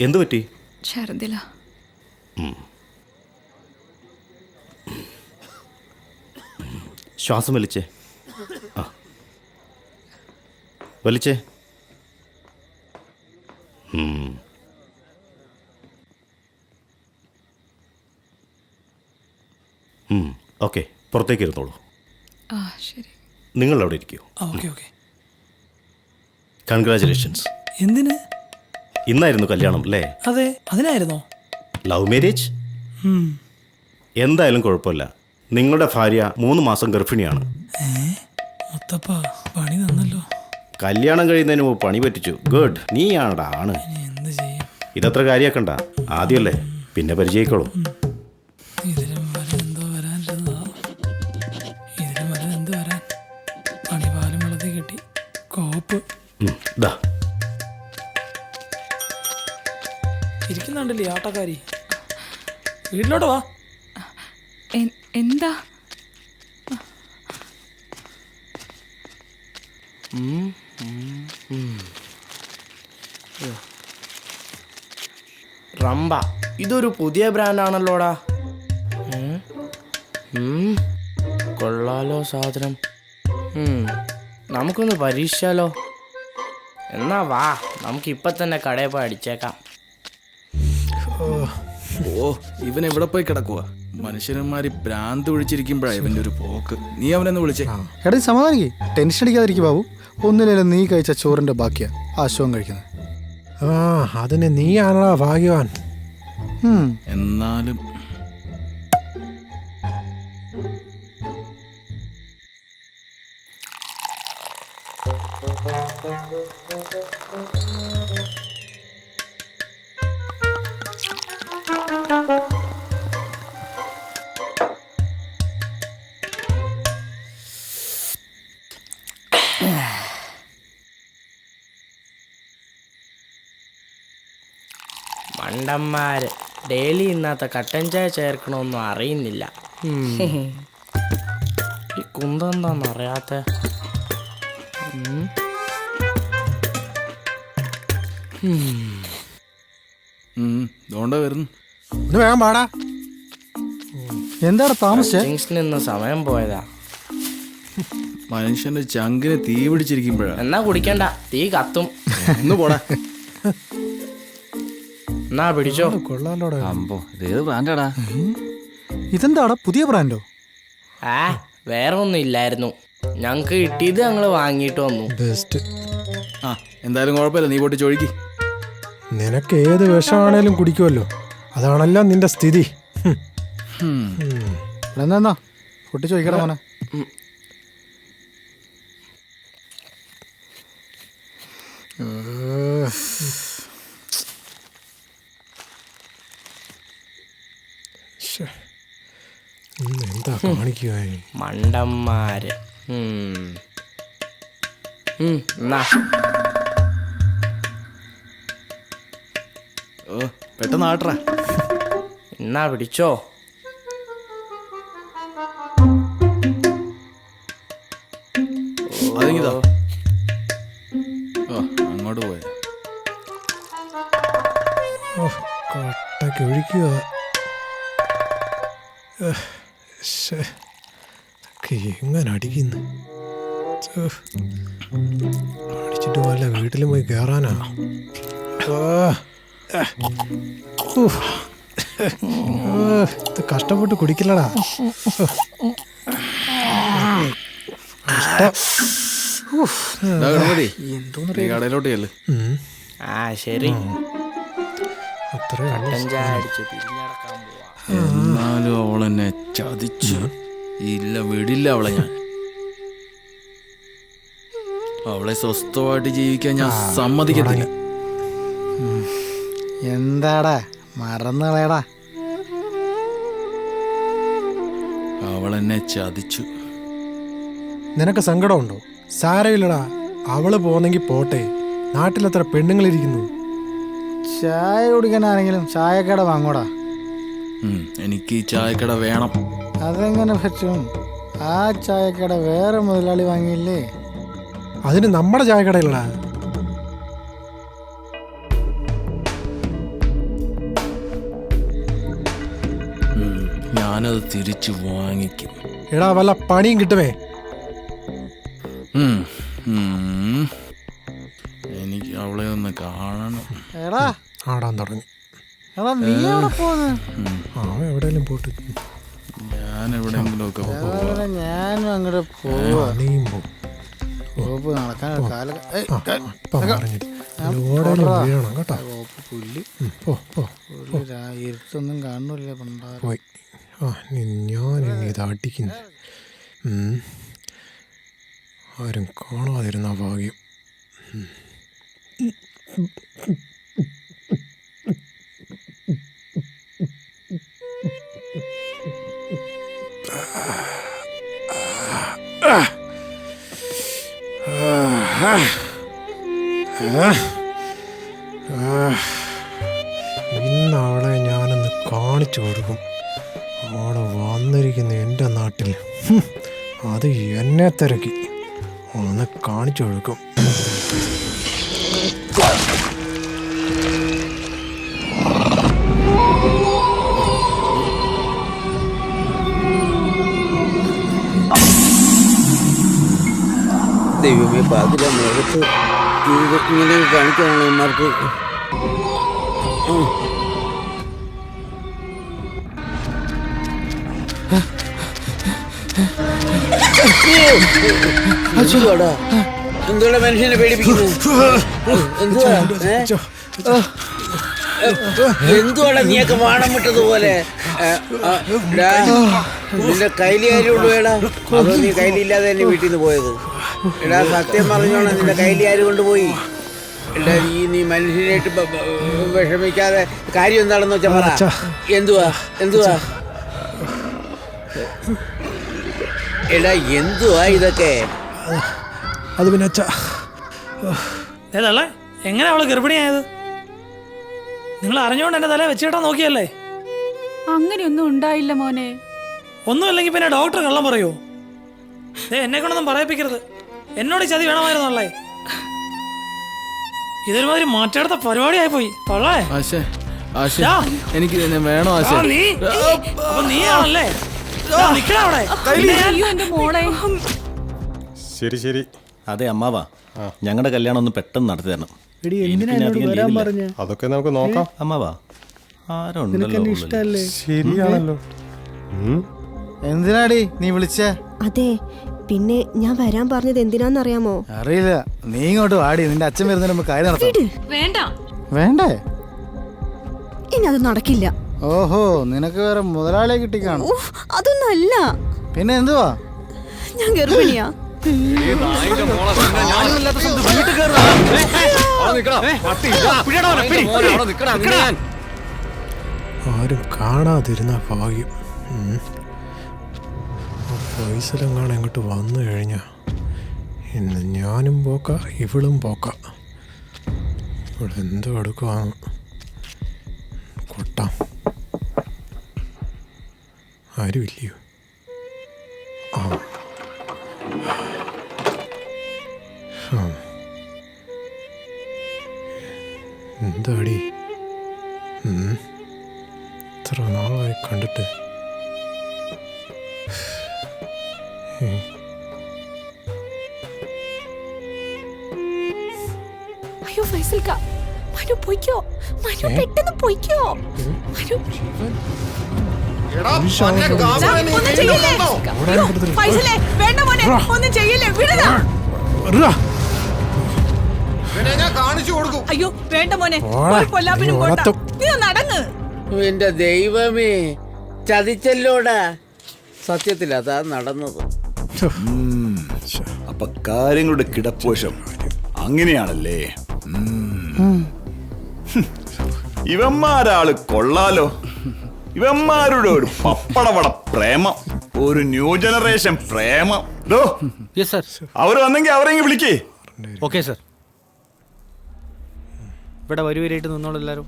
എന്തു പറ്റി? ഛർദില. ശ്വാസം വലിച്ചേ. വലിച്ചേ. ഓക്കെ, പുറത്തേക്ക് ഇരുന്നോളൂ. ശരി. നിങ്ങൾ അവിടെ ഇരിക്കൂ. Okay okay. കൺഗ്രാചുലേഷൻസ്. എന്തിന്? ഇന്നായിരുന്നു കല്യാണം അല്ലേ? അതെ, അതിനായിരുന്നോ? Love marriage? എന്തായാലും കുഴപ്പമില്ല. നിങ്ങളുടെ ഭാര്യ 3 മാസം ഗർഭിണിയാണ്. മുത്തപ്പ പണി തന്നല്ലോ. കല്യാണം കഴിയുന്നതിന് മുമ്പ് പണി പറ്റിച്ചു. ഗുഡ്. നീയാണടാ ആണ്. എന്ത് ചെയ്യും? ഇതത്ര കാര്യാക്കണ്ട. ആദ്യമല്ലേ, പിന്നെ പരിചയിക്കോളൂ. ഇതിലും വരെ എന്തോ വരാനിരുന്നതാ. ഇതിലും വരെ എന്ത് വരാൻ? പണിപാലം വെള്ളത്തിൽ കിട്ടി. കോപ്പ് ഇരിക്കുന്നുണ്ടല്ലേ ആട്ടക്കാരി. വീട്ടിലോട്ട് വാ. എന്താ? റംബ, ഇതൊരു പുതിയ ബ്രാൻഡാണല്ലോടാ. കൊള്ളാലോ സാധനം. നമുക്കൊന്ന് പരീക്ഷിച്ചാലോ? എന്നാ വാ, നമുക്കിപ്പം തന്നെ കടയിൽ പോയി അടിച്ചേക്കാം. ഇവൻ എവിടെ പോയി കിടക്കുക? മനുഷ്യന്മാര് ഭ്രാന്ത് ഒഴിച്ചിരിക്കുമ്പോഴാ ഇവന്റെ ഒരു പോക്ക്. നീ അവനെന്ന് വിളിച്ചേ. എടാ സമാധാനിക്ക്, ടെൻഷൻ അടിക്കാതിരിക്കും ബാബു. ഒന്നിലും നീ കഴിച്ച ചോറിന്റെ ബാക്കിയാ അശോകം കഴിക്കുന്നത്. അതിന് നീയാണോ ഭാഗ്യവാൻ. എന്നാലും മണ്ടന്മാര് ഡെയിലി ഇന്നത്തെ കട്ടൻ ചായ ചേർക്കണമെന്നും അറിയുന്നില്ല. ഈ കുന്തം എന്താന്ന് അറിയാത്ത. വരുന്നു. വേഗം പാടാ. എന്താണ് താമസിച്ചേ? ജംഗ്ഷനിൽ നിന്ന് സമയം പോയതാ. മനുഷ്യന്റെ ചങ്കിന് തീ പിടിച്ചിരിക്കുമ്പോഴാ. എന്നാ കുടിക്കണ്ട, തീ കത്തും. ഒന്ന് പോടാ. എന്നാ പിടിച്ചോ. കൊള്ളാലോടാ. അമ്പോ ഇതേത് ബ്രാൻഡാടാ? ഇതെന്താടാ പുതിയ ബ്രാൻഡോ? വേറെ ഒന്നും ഇല്ലായിരുന്നു, ഞങ്ങക്ക് കിട്ടിയത് ഞങ്ങള് വാങ്ങിയിട്ട് വന്നു. ബെസ്റ്റ്. ആ എന്തായാലും കുഴപ്പമില്ല, നീ പോട്ട് ചോദിക്ക്. നിനക്ക് ഏത് വിഷമാണേലും കുടിക്കുമല്ലോ, അതാണല്ലോ നിന്റെ സ്ഥിതി. എന്നാ കുട്ടി ചോദിക്കടാ മോനെ. എന്താ കാണിക്കുക മണ്ടന്മാര്. എന്നാ ഓ പെട്ടെന്ന് ആട്രാ. എന്നാ പിടിച്ചോ. അതെങ്കിതാ. ഓ അങ്ങോട്ട് പോയ കട്ടക്ക് ഒഴിക്കുക. എങ്ങനെ അടിക്കുന്നു? അടിച്ചിട്ട് വല്ല വീട്ടിലും പോയി കയറാനാ. ഇത് കഷ്ടപ്പെട്ട് കുടിക്കില്ലടാ. കടയിലോട്ട് ചെല്ല്. ശരി. എന്നാലും അവളെന്നെ ചതിച്ചു. ഇല്ല വിടില്ല അവളെ ഞാൻ. അവളെ സ്വസ്ഥമായിട്ട് ജീവിക്കാൻ ഞാൻ സമ്മതിക്കത്തില്ല. എന്താടാ മറന്നുകളയടാ. അവളെന്നെ ചതിച്ചു. നിനക്ക് സങ്കടമുണ്ടോ? സാരമില്ലടാ, അവള് പോന്നെങ്കിൽ പോട്ടെ. നാട്ടിലെത്ര പെണ്ണുങ്ങളിരിക്കുന്നു. ചായ കുടിക്കാനാണെങ്കിലും ചായക്കട വാങ്ങൂടാ. എനിക്ക് ഈ ചായക്കട വേണം. അതെങ്ങനെ പറ്റും? ആ ചായക്കട വേറെ മുതലാളി വാങ്ങിയില്ലേ? അതിന് നമ്മുടെ ചായക്കടയിലടാ. ഞാനത് തിരിച്ചു വാങ്ങിക്കും. എടാ വല്ല പണിയും കിട്ടുമേ. എനിക്ക് അവളെ ഒന്ന് കാണണം. ആടാൻ തുടങ്ങി. അവൻ എവിടെയെങ്കിലും പോട്ട്. ഞാൻ എവിടെയെങ്കിലും ഒക്കെ ഞാനും അങ്ങോട്ട് പോവാ. നടക്കാൻ ഇരുത്തൊന്നും കാണുന്നില്ല. പോയി. ഞാനിനി ഇത് അടിക്കുന്നു. ആരും കാണാതിരുന്ന ഭാഗ്യം. ഇന്ന് അവളെ ഞാനൊന്ന് കാണിച്ചു കൊടുക്കും. അവള് വന്നിരിക്കുന്ന എൻ്റെ നാട്ടിൽ. അത് എന്നെ തിരക്കി ഒന്ന് കാണിച്ചു കൊടുക്കും. ദൈവമേ, പാതിര നേരത്ത് ഇങ്ങനെ കാണിക്കാനുള്ള ഇമാർക്ക്. എന്തുകൊണ്ടാ മനുഷ്യനെ പേടിപ്പിക്കുന്നത്? എന്തുവാടാ നീയൊക്കെ വാണം വിട്ടതുപോലെ? നിന്റെ കയ്യില് കാര്യമുള്ളൂ വേടാ? അതോ നീ കയ്യിലില്ലാതെ തന്നെ വീട്ടിൽ നിന്ന് പോയത്? എടാ സത്യം പറഞ്ഞോണം, നിന്റെ കയ്യിൽ ആര് കൊണ്ടുപോയി? എടാ നീ മനുഷ്യനായിട്ട് വിഷമിക്കാതെ കാര്യം എന്താണെന്ന് വെച്ചാ പറ. എന്തുവാ എടാ എന്തുവാ ഇതൊക്കെ? അത് പിന്നെ ഏതല്ലേ എങ്ങനെ അവള് ഗർഭിണിയായത്? നിങ്ങൾ അറിഞ്ഞുകൊണ്ട് എന്റെ തല വെച്ചിട്ടാ നോക്കിയല്ലേ? അങ്ങനെയൊന്നും ഉണ്ടായില്ല മോനെ. ഒന്നുമില്ലെങ്കിൽ പിന്നെ ഡോക്ടർ കള്ളം പറയൂ? എന്നെ കൊണ്ടൊന്നും പറയിപ്പിക്കരുത്. എന്നോട് ചതി വേണമായിരുന്നല്ലേ? ഇതൊരുമാതിരി മാറ്റാടുത്ത പരിപാടിയായി പോയി. എനിക്ക് വേണോ ആശ? നീയാണല്ലേ? എന്റെ മോളെ ശരി ശരി. അതെ അമ്മാവാ, ഞങ്ങളുടെ കല്യാണം ഒന്ന് പെട്ടെന്ന് നടത്തി തരണം. അതൊക്കെ നമുക്ക് നോക്കാം. അമ്മാവാ, ശരിയാണല്ലോ. എന്തിനാടി നീ വിളിച്ചേ? അതെ, പിന്നെ ഞാൻ വരാൻ പറഞ്ഞത് എന്തിനാന്നറിയാമോ? അറിയില്ല. നീ ഇങ്ങോട്ട് വാടി, നിന്റെ അച്ഛൻ വരുന്നതിന് മുമ്പ് കാര്യം നടത്താം. വേണ്ട. വേണ്ടേ? ഇനി അത് നടക്കില്ല. ഓഹോ, നിനക്ക് വേറെ മുതലാളിയെ കിട്ടിക്കാണോ? അതൊന്നും അല്ല. പിന്നെ എന്തുവാ? ഞാൻ ഗർഭിണിയാ. ആരും കാണാതിരുന്ന ഭാഗ്യം. ഫൈസലെങ്ങാണ് ഇങ്ങോട്ട് വന്നു കഴിഞ്ഞാ ഇന്ന് ഞാനും പോക്ക, ഇവളും പോക്ക. ഇവളെന്തോ എടുക്കുവാണ്. കൊട്ടാം. ആരുമില്ലയോ? ആ, എന്താടി? ഇത്ര നാളായി കണ്ടിട്ട്. അയ്യോ ഫൈസൽക്ക, മനു പോയിക്കോ, മനു പെട്ടെന്ന് പോയിക്കോ. മനു അയ്യോ വേണ്ട മോനെ, കൊല്ലാപ്പിനും പോണ്ട, നീ നടങ്ങ്. എന്റെ ദൈവമേ, ചതിച്ചല്ലോടാ. സത്യത്തിൽ അതാ നടന്നത്. അപ്പൊ കാര്യങ്ങളുടെ കിടപ്പോശം അങ്ങനെയാണല്ലേ? ഇവന്മാരാള് കൊള്ളാലോ. ഇവന്മാരുടെ ഒരു പപ്പടവട പ്രേമം, ഒരു ന്യൂ ജനറേഷൻ പ്രേമം. അവര് വന്നെങ്കിൽ അവരെങ്കിൽ വിളിക്കേ. Okay sir. ഇവിടെ വരുവരായിട്ട് നിന്നോളൂ എല്ലാവരും.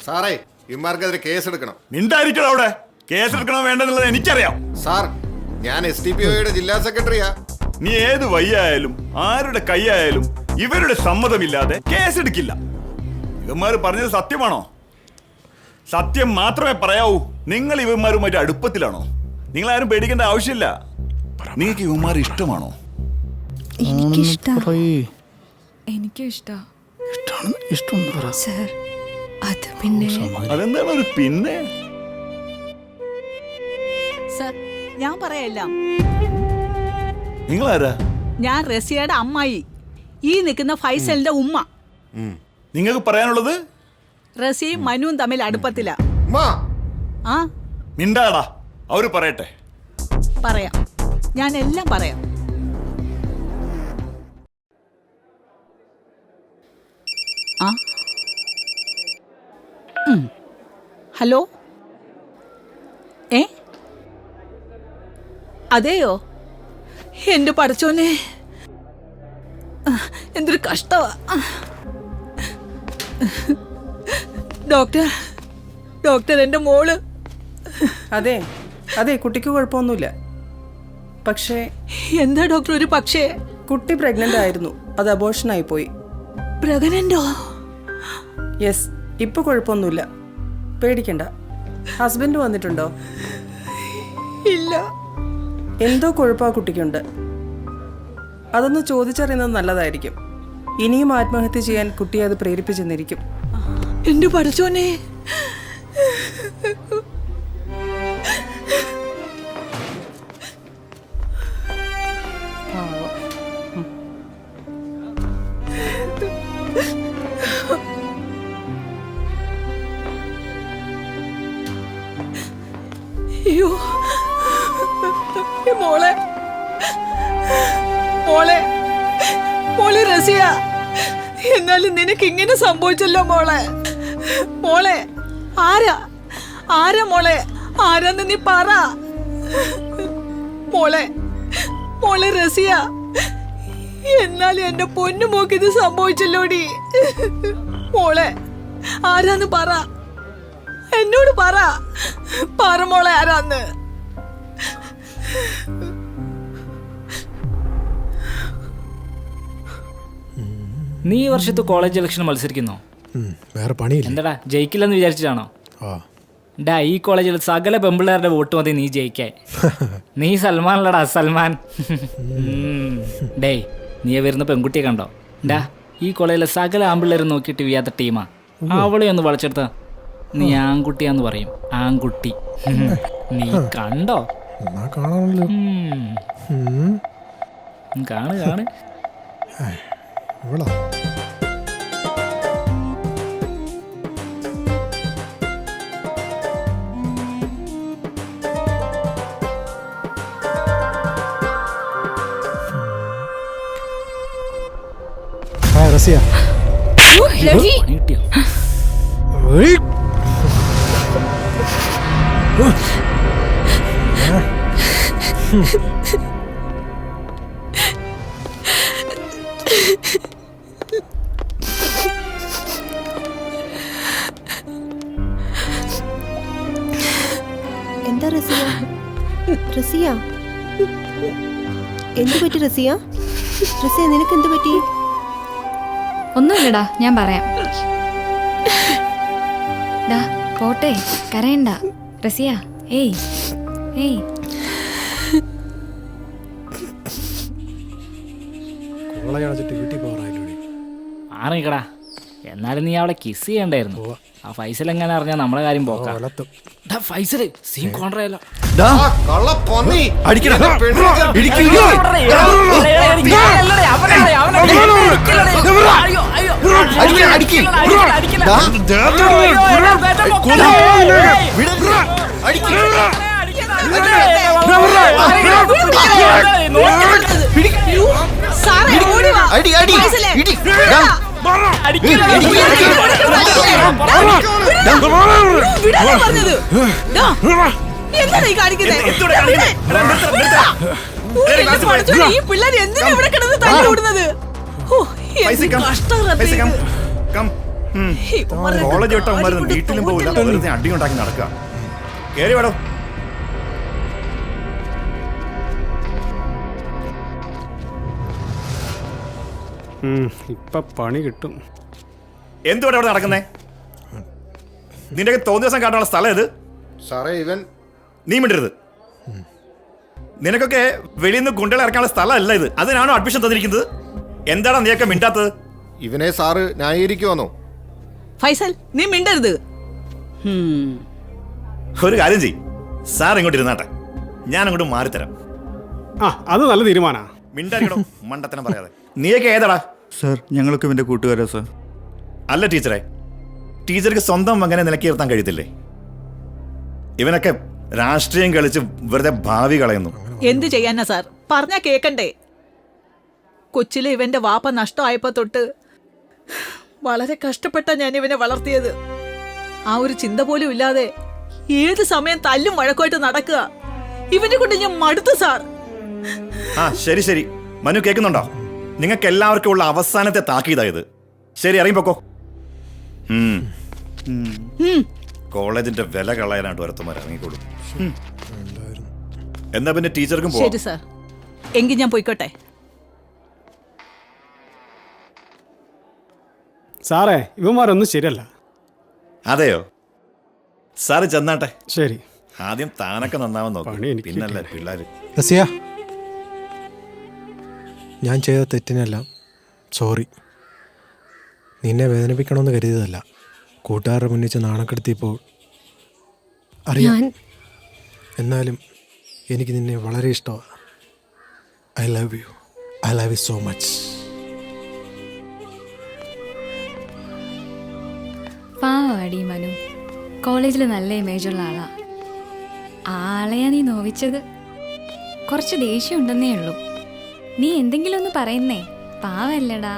സാറേ, ഇമാർക്കെതിരെ കേസെടുക്കണം. മിണ്ടായിരിക്കണം അവിടെ. കേസെടുക്കണം വേണ്ടെന്നുള്ളത് എനിക്കറിയാം സാർ. ഞാൻ SDPOയുടെ ജില്ലാ സെക്രട്ടറിയാ. നീ ഏത് വയ്യായാലും ആരുടെ കൈയായാലും ഇവരുടെ സമ്മതമില്ലാതെ കേസെടുക്കില്ല. ഇവന്മാര് പറഞ്ഞത് സത്യമാണോ? സത്യം മാത്രമേ പറയാവൂ. നിങ്ങൾ ഇവന്മാരുമായിട്ട് അടുപ്പത്തിലാണോ? നിങ്ങളാരും പേടിക്കേണ്ട ആവശ്യമില്ല. നിങ്ങൾക്ക് ഇവന്മാർ ഇഷ്ടമാണോ? എനിക്കും ഇഷ്ടം. സർ, അത് പിന്നെ അതെന്താണ് ഒരു പിന്നെ? സർ, ഞാൻ പറയാം. നിങ്ങളാരാ? ഞാൻ റസിയയുടെ അമ്മായി, ഈ നിൽക്കുന്ന ഫൈസലിന്റെ ഉമ്മ. നിങ്ങൾക്ക് പറയാനുള്ളത്? റസിയും മനുവും തമ്മിൽ അടുപ്പത്തില. ആ മിണ്ടാടാ, അവര് പറയട്ടെ. പറയാം, ഞാൻ എല്ലാം പറയാം. ആ ഹലോ, അതെയോ? എന്റെ പഠിച്ചോനെ, എന്തൊരു കഷ്ടമാ. ഡോക്ടർ എന്റെ മോള്. അതെ അതെ, കുട്ടിക്ക് കുഴപ്പമൊന്നുമില്ല. പക്ഷേ എന്താ ഡോക്ടർ ഒരു പക്ഷേ? കുട്ടി പ്രഗ്നന്റ് ആയിരുന്നു, അത് അബോർഷനായി പോയി. പ്രഗ്നന്റോ? യെസ്, ഇപ്പൊ കുഴപ്പമൊന്നുമില്ല, പേടിക്കണ്ട. ഹസ്ബൻഡ് വന്നിട്ടുണ്ടോ? ഇല്ല. എന്തോ കുഴപ്പം ആ കുട്ടിക്കുണ്ട്. അതൊന്ന് ചോദിച്ചറിയുന്നത് നല്ലതായിരിക്കും. ഇനിയും ആത്മഹത്യ ചെയ്യാൻ കുട്ടിയെ അത് പ്രേരിപ്പിച്ചെന്നിരിക്കും. എന്റെ പഠിച്ചോനെ, അയ്യോ മോളെ, മോളെ, മോളെ റസിയ, എന്നാലും നിനക്ക് ഇങ്ങനെ സംഭവിച്ചല്ലോ മോളെ. മോളെ, ആരാ മോളെ? ആരാന്ന് നീ പറ. മോളെ റസിയ, എന്നാലും എന്റെ പൊന്നു മോക്ക് ഇത് സംഭവിച്ചല്ലോടി. മോളെ, ആരാന്ന് പറ, എന്നോട് പറ മോളെ, ആരാന്ന്. നീ ഈ വർഷത്തെ കോളേജ് ഇലക്ഷൻ മത്സരിക്കുന്നോ? വേറെ പണിയില്ല. എന്താടാ ജയിക്കില്ലെന്ന് വിചാരിച്ചിട്ടാണോ? ആ ഡാ ഈ കോളേജിൽ സകല പെമ്പിള്ളേരുടെ വോട്ട് മതി നീ ജയിക്കാൻ. നീ സൽമാനല്ലടാ സൽമാൻ. ഡേയ് നീ വരുന്ന പെൺകുട്ടിയെ കണ്ടോ? ഡാ ഈ കോളേജിലെ സകല ആമ്പിള്ളേരെ നോക്കിയിട്ട് വീയാത്ത ടീമാ. അവളെ ഒന്ന് വളച്ചെടുത്ത നീ ആൺകുട്ടിയാന്ന് പറയും. ആൺകുട്ടി. നീ കണ്ടോ? കാണാമല്ലോ. കാണ് കാണ്. ഇവളാ റസിയ. എന്താ റസിയ? റസിയ എന്ത് പറ്റി റസിയ? റസിയ നിനക്ക് എന്ത് പറ്റി? ഒന്നുമില്ലടാ, ഞാൻ പറയാം. ഡാ പോട്ടെ, കരയണ്ട. റസിയ ഏയ് ഏയ്. വീട്ടിൽ പോകാറായില്ലേ? ആറിക്കടാ. എന്നാലും നീ അവളെ കിസ് ചെയ്യണ്ടായിരുന്നു. ആ ഫൈസൽ എങ്ങനെ അറിഞ്ഞാൽ നമ്മളെ കാര്യം പോക്കാം. ഫൈസൽ സീൻ കോൺട്രയല്ലോ. കോളേജ് വിട്ടവന്മാരൊന്നും വീട്ടിലും പോകില്ല, വെറുതെ അടി ഉണ്ടാക്കി നടക്കുക. കേറി വേടോ. ഇപ്പൊ പണി കിട്ടും. എന്തുകൊണ്ട് അവിടെ നടക്കുന്നേ? നിന്റെ തോന്നിയ ദിവസം കാട്ടാനുള്ള സ്ഥലം ഇത്? സാറേ ഇവൻ നീ മിണ്ടരുത്. നിനക്കൊക്കെ വെളിയിൽ നിന്ന് ഗുണ്ടകളെ ഇറക്കാനുള്ള സ്ഥലമല്ല ഇത്. അതിനാണോ അഡ്മിഷൻ തന്നിരിക്കുന്നത്? എന്താണോ നീയൊക്കെ മിണ്ടാത്തത്? ഇവനെ സാറ് ന്യായീകരിക്കുവാന്നോ? ഫൈസൽ നീ മിണ്ടരുത്. ഒരു കാര്യം ചെയ്, സാർ ഇങ്ങോട്ട് ഇരുന്നാട്ടെ, ഞാൻ അങ്ങോട്ട് മാറിത്തരാം. അത് നല്ല തീരുമാനാ. മിണ്ടാരിക്കടോ, മണ്ടത്തനം പറയാതെ. നീയൊക്കെ ഏതാടാ? സാർ ഞങ്ങളൊക്കെ ഇവന്റെ കൂട്ടുകാരാ സാർ. അല്ല ടീച്ചറെ, ടീച്ചർക്ക് സ്വന്തം മകനെ നിലക്കി നിർത്താൻ കഴിയത്തില്ലേ? ഇവനൊക്കെ രാഷ്ട്രീയം കളിച്ച് വെറുതെ ഭാവി കളയുന്നു. എന്ത് ചെയ്യാനാ സാർ, പറഞ്ഞാ കേക്കണ്ടേ? കൊച്ചിലെ ഇവന്റെ വാപ്പ നഷ്ടമായപ്പോ തൊട്ട് വളരെ കഷ്ടപ്പെട്ടാ ഞാൻ ഇവനെ വളർത്തിയത്. ആ ഒരു ചിന്ത പോലും ഇല്ലാതെ ഏത് സമയം തല്ലും വഴക്കുമായിട്ട് നടക്കുക. ഇവനെ കൊണ്ട് ഞാൻ മടുത്തു സാർ. ആ ശരി ശരി, മനു കേൾക്കുന്നുണ്ടോ? നിങ്ങൾക്ക് എല്ലാവർക്കും ഉള്ള അവസാനത്തെ താക്കീതായത്. ശരി, ഇറങ്ങിപ്പോക്കോ. കോളേജിന്റെ വില കളയാനായിട്ട് ഒരുത്തമാർ ഇറങ്ങിക്കോളും. എന്നാ പിന്നെ ടീച്ചർക്കും പോവാം. ശരി സാർ, എങ്കിൽ ഞാൻ പോയിക്കോട്ടെ. സാറേ ഇവന്മാരൊന്നും ശരിയല്ല. അതെയോ? സാറ് ചെന്നാട്ടെ. ശരി. ആദ്യം താനൊക്കെ നന്നാവാൻ നോക്കും, പിന്നല്ലേ പിള്ളേര്. റസിയ, ഞാൻ ചെയ്ത തെറ്റിനെല്ലാം സോറി. നിന്നെ വേദനിപ്പിക്കണമെന്ന് കരുതിയതല്ല. കൂട്ടുകാരുടെ മുന്നിച്ച് നാണക്കെടുത്തിയപ്പോൾ അറിയാം. എന്നാലും എനിക്ക് നിന്നെ വളരെ ഇഷ്ടമാണ്. I love you. I love you so much. പാവാടി മനു, കോളേജിൽ നല്ല ഇമേജുള്ള ആളാ. ആ ആളെയാ നീ നോവിച്ചത്. കുറച്ച് ദേഷ്യം ഉണ്ടെന്നേ ഉള്ളൂ. നീ എന്തെങ്കിലും ഒന്ന് പറയുന്നേ, പാവല്ലടാ.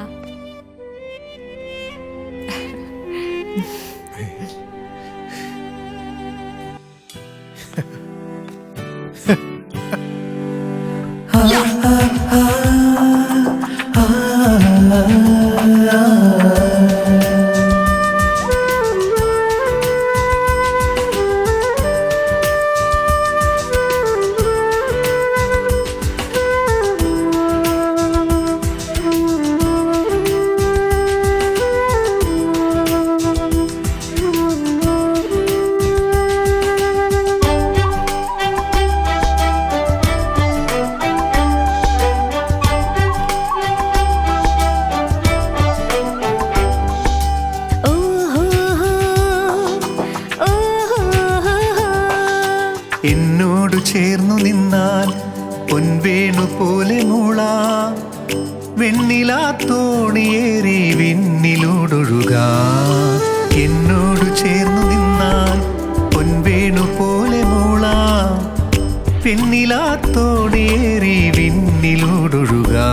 വെണ്ണിലാത്തോണിയേറി വിണ്ണിലൂടൊഴുകാ എന്നോട് ചേർന്നു നിന്നാൽ പൊൻവേണു പോലെ മൂളാം പെണ്ണിലാത്തോണിയേറി വിണ്ണിലൂടൊഴുകാ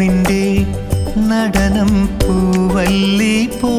നിന്റെ നടനം പൂവല്ലി പോ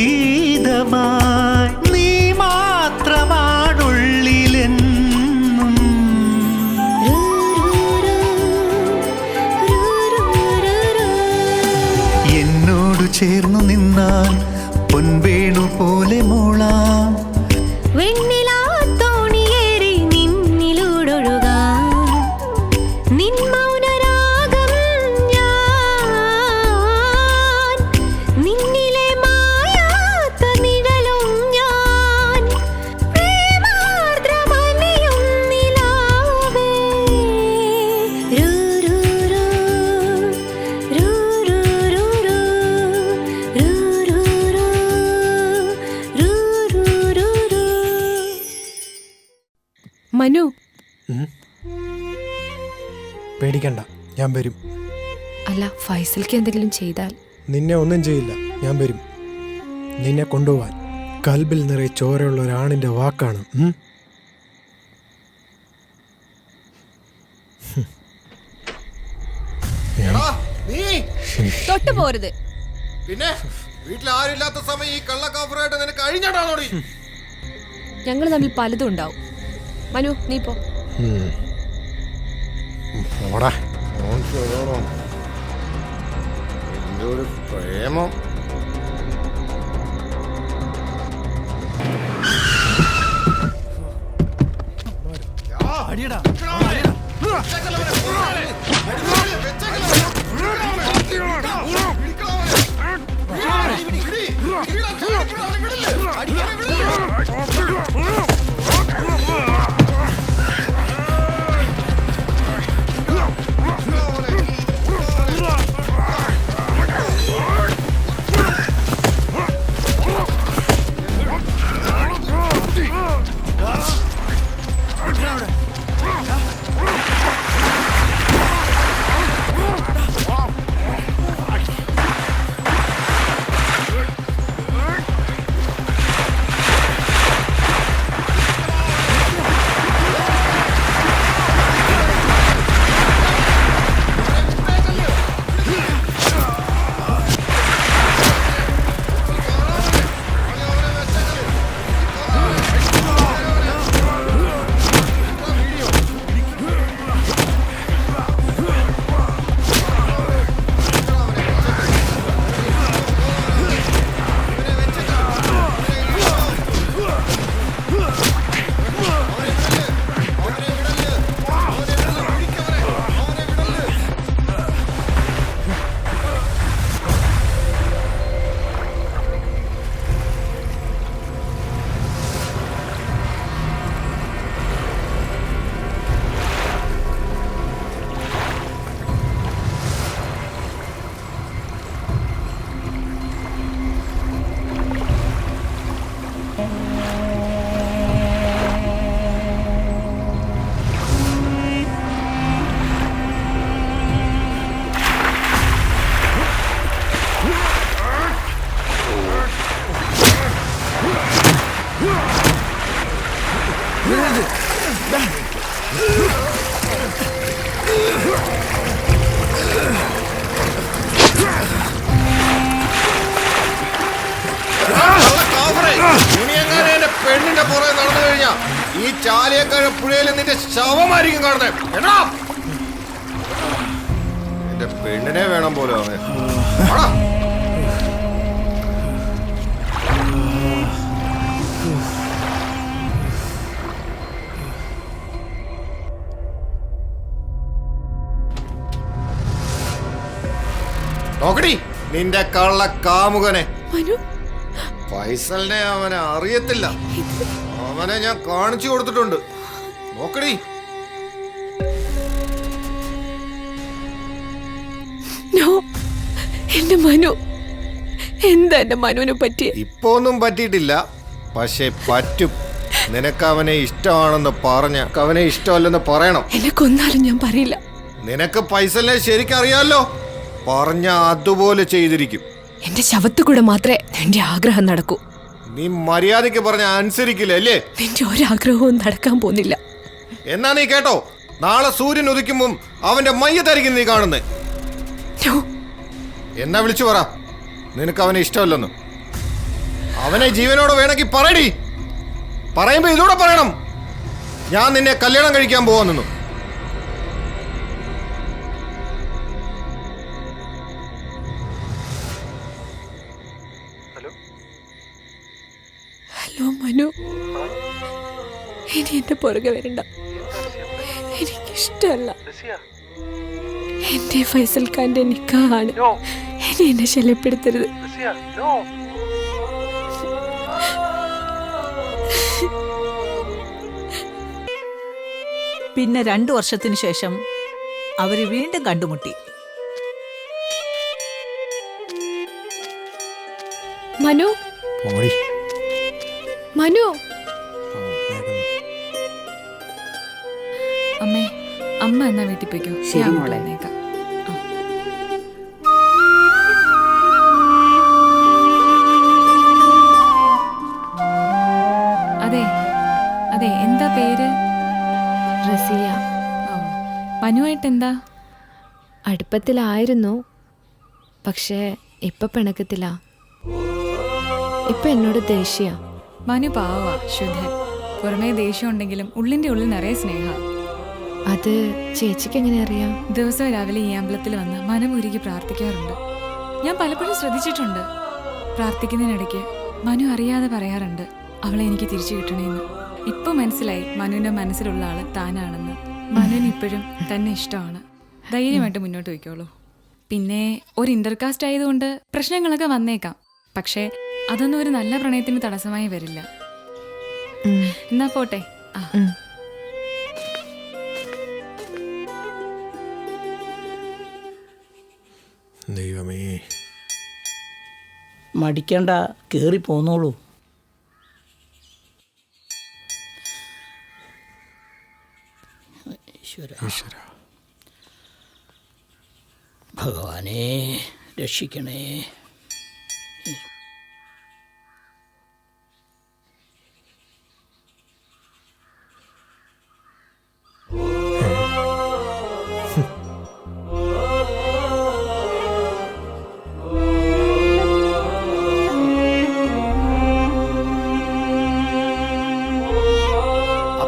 സംഗീതമായി നീ മാത്രമാണുള്ളിലെന്നും എന്നോട് ചേർന്നു നിന്നാൽ പൊൻവേണു പോലെ മോളാം മനു, പേടിക്കണ്ട, ഞാൻ വരും. അല്ല, ഫൈസൽക്ക് എന്തെങ്കിലും ചെയ്താൽ? നിന്നെ ഒന്നും ചെയ്യില്ല, ഞാൻ വരും. നിന്നെ കൊണ്ടുപോവാൻ കൽബിൽ നിറയെ ചോരയുള്ള ഒരാണിന്റെ വാക്കാണ്. തൊട്ടു പോരുത്. പിന്നെ വീട്ടിൽ ആരില്ലാത്ത സമയം ഈ കള്ളക്കാഫറായിട്ട് നിനക്ക് അഴിഞ്ഞാടാണോടി? ഞങ്ങൾ തമ്മിൽ പലതും ഉണ്ടാവും. മനു, നീ പോ. എന്തൊരു പ്രേമം. അടിയടാ കഴിഞ്ഞാ ഈ ചാലിയക്കഴ പുഴയിൽ നിന്റെ ശവമായിരിക്കും കാണുന്നത്. എന്റെ പെണ്ണിനെ വേണം പോലും അവൻ. നോക്കടി നിന്റെ കള്ള കാമുകനെ. ഫൈസലിനെ അവനെ അറിയത്തില്ല. അവനെ ഞാൻ കാണിച്ചു കൊടുത്തിട്ടുണ്ട്. നോക്കടി. എന്റെ മനു എന്താ എന്റെ മനുവിനെ പറ്റി? ഇപ്പൊ ഒന്നും പറ്റിയിട്ടില്ല, പക്ഷെ പറ്റും. നിനക്ക് അവനെ ഇഷ്ടമാണെന്ന് പറഞ്ഞ അവനെ ഇഷ്ടമല്ലെന്ന് പറയണം. എന്നെ കൊന്നാലും ഞാൻ പറയില്ല. നിനക്ക് ഫൈസലിനെ ശരിക്കും അറിയാലോ, പറഞ്ഞ അതുപോലെ ചെയ്തിരിക്കും. എന്റെ ശവത്തു കൂടെ മാത്രമേ എന്റെ ആഗ്രഹം നടക്കൂ. നീ മര്യാദയ്ക്ക് പറഞ്ഞ അനുസരിക്കില്ല അല്ലേ? നിന്റെ ഒരാഗ്രഹവും നടക്കാൻ പോകുന്നില്ല. എന്നാ നീ കേട്ടോ, നാളെ സൂര്യൻ ഉദിക്കുമ്പം അവന്റെ മയ്യത്തായിരിക്കും നീ കാണുന്നേ. എന്നാ വിളിച്ചു പറ നിനക്ക് അവനെ ഇഷ്ടമല്ലെന്ന്. അവനെ ജീവനോടെ വേണമെങ്കിൽ പറയടി. പറയുമ്പോ ഇതൂടെ പറയണം, ഞാൻ നിന്നെ കല്യാണം കഴിക്കാൻ പോവാന്നു. ഹലോ മനു, ഇനി എന്റെ പുറകെ വരണ്ട. എനിക്കിഷ്ടമല്ല. എന്റെ ഫൈസൽ ഖാന്റെ നിക്കാഹാണ്. ഇനി എന്നെ ശല്യപ്പെടുത്തരുത്. പിന്നെ 2 വർഷത്തിനു ശേഷം അവര് വീണ്ടും കണ്ടുമുട്ടി. മനു, മനു. അമ്മേ, അമ്മ എന്നാ വീട്ടിൽ പോയിക്കോ. ശരി ഞാൻ മോളെ. വന്നേക്കാം. അതെ അതെ, എന്താ പേര്? റസിയ. മനുവായിട്ട് എന്താ? അടുപ്പത്തിലായിരുന്നു, പക്ഷേ ഇപ്പൊ പിണക്കത്തില്ല. ഇപ്പൊ എന്നോട് ദേഷ്യ. മനു പാവാ, ശുദ്ധൻ. പുറമേ ദേഷ്യം ഉണ്ടെങ്കിലും ഉള്ളിന്റെ ഉള്ളിൽ നിറയെ സ്നേഹ. അത് ചേച്ചിക്ക് എങ്ങനെ അറിയാം? ദിവസവും രാവിലെ ഈ അമ്പലത്തിൽ വന്ന് മനമുരുകി പ്രാർത്ഥിക്കാറുണ്ട്. ഞാൻ പലപ്പോഴും ശ്രദ്ധിച്ചിട്ടുണ്ട്. പ്രാർത്ഥിക്കുന്നതിനിടയ്ക്ക് മനു അറിയാതെ പറയാറുണ്ട്, അവളെ എനിക്ക് തിരിച്ചു കിട്ടണേന്ന്. ഇപ്പൊ മനസ്സിലായി മനുവിന്റെ മനസ്സിലുള്ള ആള് താനാണെന്ന്. മനുവിന് ഇപ്പോഴും തന്നെ ഇഷ്ടമാണ്. ധൈര്യമായിട്ട് മുന്നോട്ട് വയ്ക്കോളൂ. പിന്നെ ഒരു ഇന്റർകാസ്റ്റ് ആയതുകൊണ്ട് പ്രശ്നങ്ങളൊക്കെ വന്നേക്കാം, പക്ഷേ അതൊന്നും ഒരു നല്ല പ്രണയത്തിന് തടസ്സമായി വരില്ല. എന്നാ പോട്ടെ. ദൈവമേ, മടിക്കണ്ട, കേറി പോന്നോളൂ. ഈശ്വര, ഭഗവാനെ രക്ഷിക്കണേ.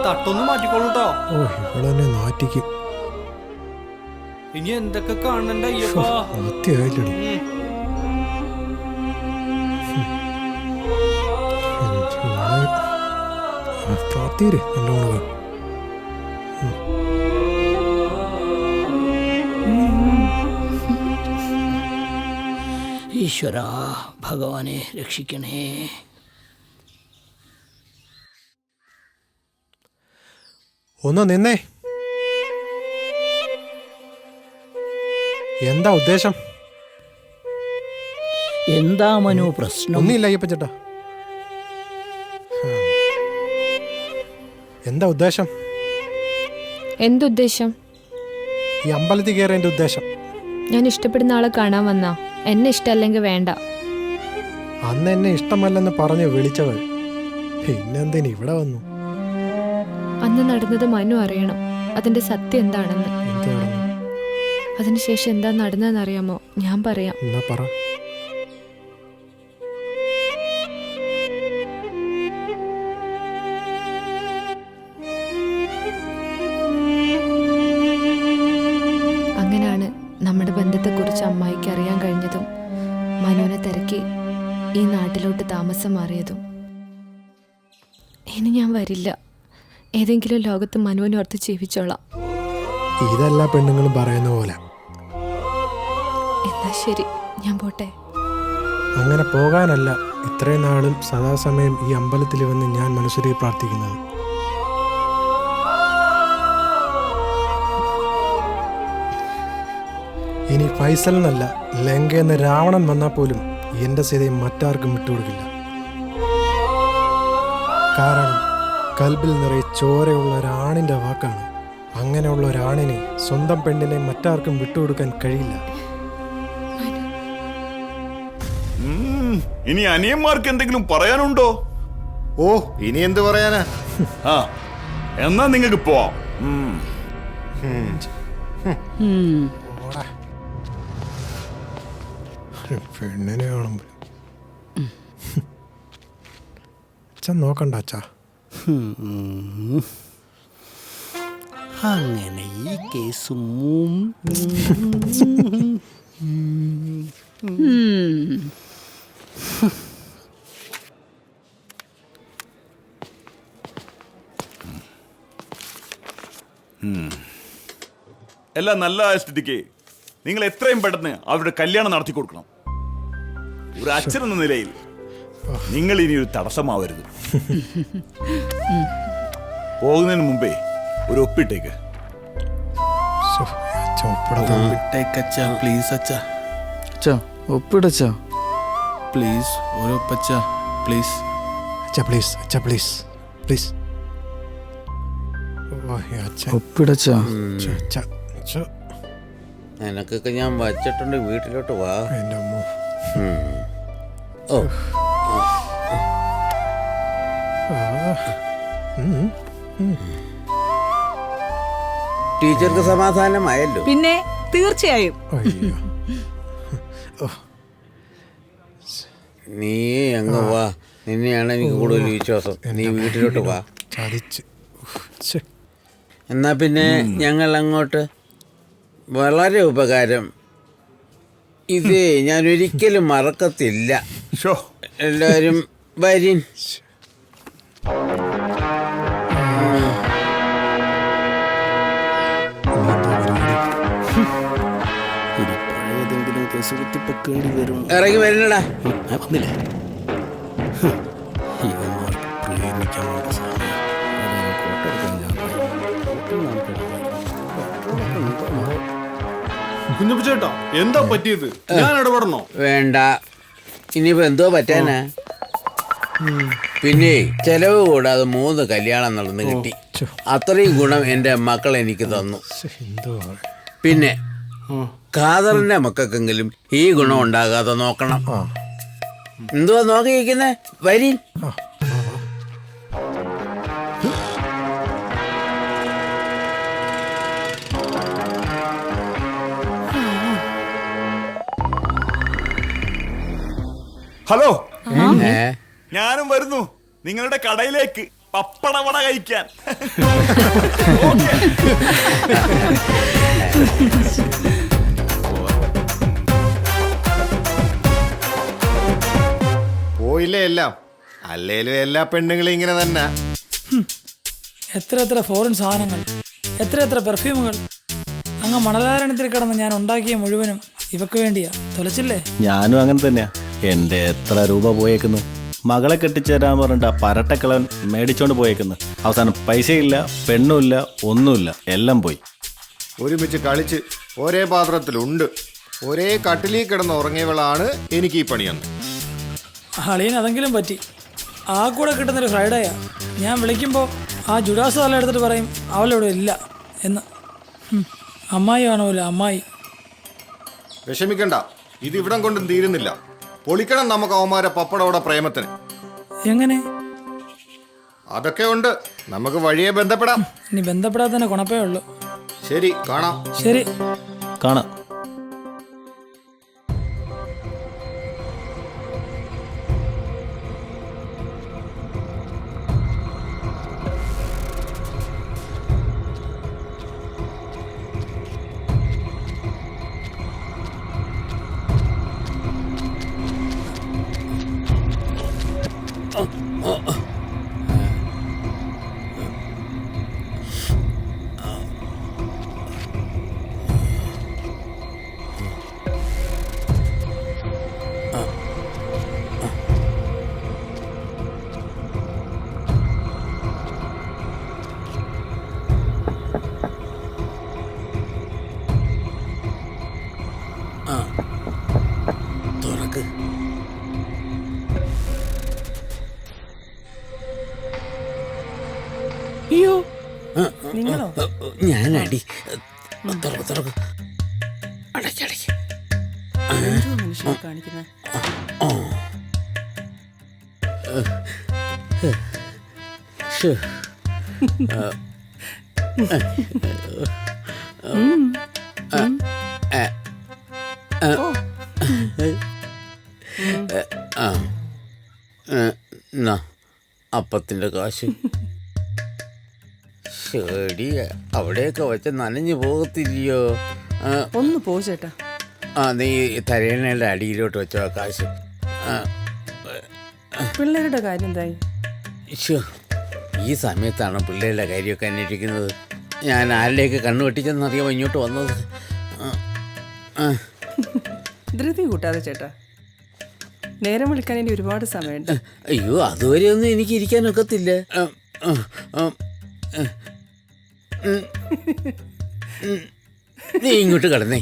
തട്ടൊന്ന് മാറ്റിക്കോളൂട്ടോ. ഓ ഇവളെന്നെ നാറ്റിക്കും. ഇനി എന്തൊക്കെ കാണണ്ട അയ്യപ്പാ. ആദ്യമായില്ലടി. പ്രാർത്ഥീര് നല്ലോണം. ഈശ്വര, ഭഗവാനെ രക്ഷിക്കണേ. ഒന്ന് നിന്നേ. എന്താ ഉദ്ദേശം? എന്താ മനു പ്രശ്നം? ഒന്നുമില്ല അയ്യപ്പച്ചേട്ടാ. എന്താ ഉദ്ദേശം? എന്തുദ്ദേശം? ഈ അമ്പലത്തിൽ കയറേണ്ട ഉദ്ദേശം? ഞാൻ ഇഷ്ടപ്പെടുന്ന ആളെ കാണാൻ വന്നാ. എന്നെ ഇഷ്ടമല്ലെങ്കിൽ വേണ്ട. അന്ന് എന്നെ ഇഷ്ടമല്ലെന്ന് പറഞ്ഞ് വിളിച്ചവൾ പിന്നെന്തിന് ഇവിടെ വന്നു? അന്ന് നടന്നത് മനു അറിയണം, അതിന്റെ സത്യം എന്താണെന്ന്. അതിനുശേഷം എന്താ നടന്നതെന്ന് അറിയാമോ? ഞാൻ പറയാം. എന്നാ പറ. താമസം മാറിയതും. ഇനി ഞാൻ വരില്ല. ഏതെങ്കിലും ലോകത്ത് മനുവിനോർത്ത് ജീവിച്ചോളാം. ഇതെല്ലാ പെണ്ണുങ്ങളും പറയുന്ന പോലെ. എന്നാ ശരി, ഞാൻ പോട്ടെ. അങ്ങനെ പോകാനല്ല ഇത്രയും നാളും സദാസമയം ഈ അമ്പലത്തിൽ വന്ന് ഞാൻ മനസ്സുരി പ്രാർത്ഥിക്കുന്നത്. ഇനി ഫൈസൽ എന്നല്ല, ലങ്കയെന്ന് രാവണൻ വന്നാൽ പോലും എൻ്റെ സീതയും മറ്റാർക്കും വിട്ടുകൊടുക്കില്ല. കാരണം കൽബിൽ നിറയെ ചോരയുള്ള ഒരാണിൻ്റെ വാക്കാണ്. അങ്ങനെയുള്ള ഒരാണിനെ സ്വന്തം പെണ്ണിനെ മറ്റാർക്കും വിട്ടുകൊടുക്കാൻ കഴിയില്ല. ഇനി അനിയന്മാർക്ക് എന്തെങ്കിലും പറയാനുണ്ടോ? ഓ, ഇനി എന്ത് പറയാനാ? ആ, എന്നാ നിങ്ങൾക്ക് പോവാം. പെണ്ണിനെ കാണുമ്പോൾ അച്ഛൻ നോക്കണ്ട അച്ഛാ. അങ്ങനെ ഈ കേസും എല്ലാം നല്ല സ്ഥിതിക്ക് നിങ്ങൾ എത്രയും പെട്ടെന്ന് അവരുടെ കല്യാണം നടത്തി കൊടുക്കണം. ഒരു അച്ഛൻ എന്ന നിലയിൽ നിങ്ങൾ ഇനി ഒരു തടസ്സമാവരുത്. പോകുന്നതിന് മുമ്പേ ഒരു ഒപ്പിട്ടേക്ക്. പ്ലീസ് അച്ഛാ, ഒപ്പിടച്ചാ പ്ലീസ് ഒരു ഒപ്പച്ച പ്ലീസ്. അച്ഛാ പ്ലീസ്, അച്ഛാ പ്ലീസ് പ്ലീസ്. ഒപ്പിടച്ചാ. നിനക്കൊക്കെ ഞാൻ വച്ചിട്ടുണ്ട്, വീട്ടിലോട്ട് വാ. എൻ്റെ അമ്മ. ഓ, ടീച്ചർക്ക് സമാധാനമായല്ലോ. പിന്നെ തീർച്ചയായും. നീ അങ്ങ് വാ, നിന്നെയാണ് എനിക്ക് കൂടുതൽ വിശ്വാസം. നീ വീട്ടിലോട്ട് വാ. എന്നാ പിന്നെ ഞങ്ങൾ അങ്ങോട്ട്. വളരെ ഉപകാരം. ഇത് ഞാൻ ഒരിക്കലും മറക്കത്തില്ല. എല്ലാവരും വരിൻ. ഇറങ്ങി വരണടാ. കുഞ്ഞപ്പച്ചേട്ടാ, എന്താ പറ്റിയത്? ഞാൻ ഇടപെടണോ? വേണ്ട, ഇനിയിപ്പോ എന്തോ പറ്റാനാ. പിന്നെ ചെലവ് കൂടാതെ 3 കല്യാണം നടന്ന് കിട്ടി. അത്രയും ഗുണം എൻ്റെ മക്കൾ എനിക്ക് തന്നു. പിന്നെ ഖാദറിന്റെ മക്കൾക്കെങ്കിലും ഈ ഗുണം ഉണ്ടാകാതെ നോക്കണം. എന്തുവാ നോക്കിയിരിക്കുന്നേ? വരി. ഹലോ, ഞാനും വരുന്നു നിങ്ങളുടെ കടയിലേക്ക് പപ്പടവട കഴിക്കാൻ. പോയില്ലേ എല്ലാം? അല്ലേലും എല്ലാ പെണ്ണുങ്ങളും ഇങ്ങനെ തന്നെ. എത്ര എത്ര ഫോറിൻ സാധനങ്ങൾ, എത്ര എത്ര പെർഫ്യൂമുകൾ. അങ്ങ് മണലാരണത്തിൽ കിടന്ന് ഞാൻ ഉണ്ടാക്കിയ മുഴുവനും ഇവക്ക് വേണ്ടിയാ. തൊലച്ചില്ലേ? ഞാനും അങ്ങനെ തന്നെയാ. എൻ്റെ എത്ര രൂപ പോയേക്കുന്നു. മകളെ കെട്ടിച്ചേരാൻ പറഞ്ഞിട്ട് ആ പരട്ടക്കിളവൻ മേടിച്ചോണ്ട് പോയേക്കുന്നു. അവസാനം പൈസയില്ല, പെണ്ണുമില്ല, ഒന്നുമില്ല, എല്ലാം പോയി. ഒരുമിച്ച് കളിച്ച് ഒരേ പാത്രത്തിലുണ്ട്, ഒരേ കട്ടിലിൽ കിടന്ന് ഉറങ്ങിയവളാണ് എനിക്ക് ഈ പണിയെന്ന്. അളിയൻ അതെങ്കിലും പറ്റി. ആ കൂടെ കിട്ടുന്നൊരു ഫ്രൈഡേയാ. ഞാൻ വിളിക്കുമ്പോൾ ആ ജുഡാസ് തല എടുത്തിട്ട് പറയും അവളിവിടെ ഇല്ല എന്ന്. അമ്മായി കാണൂല, അമ്മായി. വിഷമിക്കണ്ട, ഇത് ഇവിടം കൊണ്ടും തീരുന്നില്ല. പൊളിക്കണം നമുക്ക് അവന്മാരെ പപ്പടവട പ്രേമത്തിന്. എങ്ങനെ? അതൊക്കെ ഉണ്ട്, നമുക്ക് വഴിയെ ബന്ധപ്പെടാം. ഇനി ബന്ധപ്പെടാത്തന്നെ കുണപ്പേ ഉള്ളൂ. ശരി, കാണാം. ശരി, കാണാം. ഞാനടി തുറക്ക് തുറക്ക് അടയ്ക്കടയ്ക്ക്. എന്തോ മനുഷ്യനെ കാണിക്കുന്നത്. അപ്പത്തിന്റെ കാശ് ശരി, അവിടെയൊക്കെ വെച്ച് നനഞ്ഞു പോകത്തില്ലയോ? ഒന്ന് പോ ചേട്ടാ. നീ തരേണയുടെ അടിയിലോട്ട് വെച്ചോ ആ കാശ്. പിള്ളേരുടെ കാര്യം എന്തായി? ഈ സമയത്താണ് പിള്ളേരുടെ കാര്യമൊക്കെ അന്വേഷിക്കുന്നത്. ഞാൻ ആരിലേക്ക് കണ്ണു വെട്ടിച്ചെന്നറിയാമോ ഇങ്ങോട്ട് വന്നത്? ധൃതി കൂട്ടാതെ ചേട്ടാ, നേരം വിളിക്കാൻ ഇനി ഒരുപാട് സമയമുണ്ട്. അയ്യോ, അതുവരെയൊന്നും എനിക്ക് ഇരിക്കാനൊക്കത്തില്ല. നീ ഇങ്ങോട്ട് കിടന്നേ.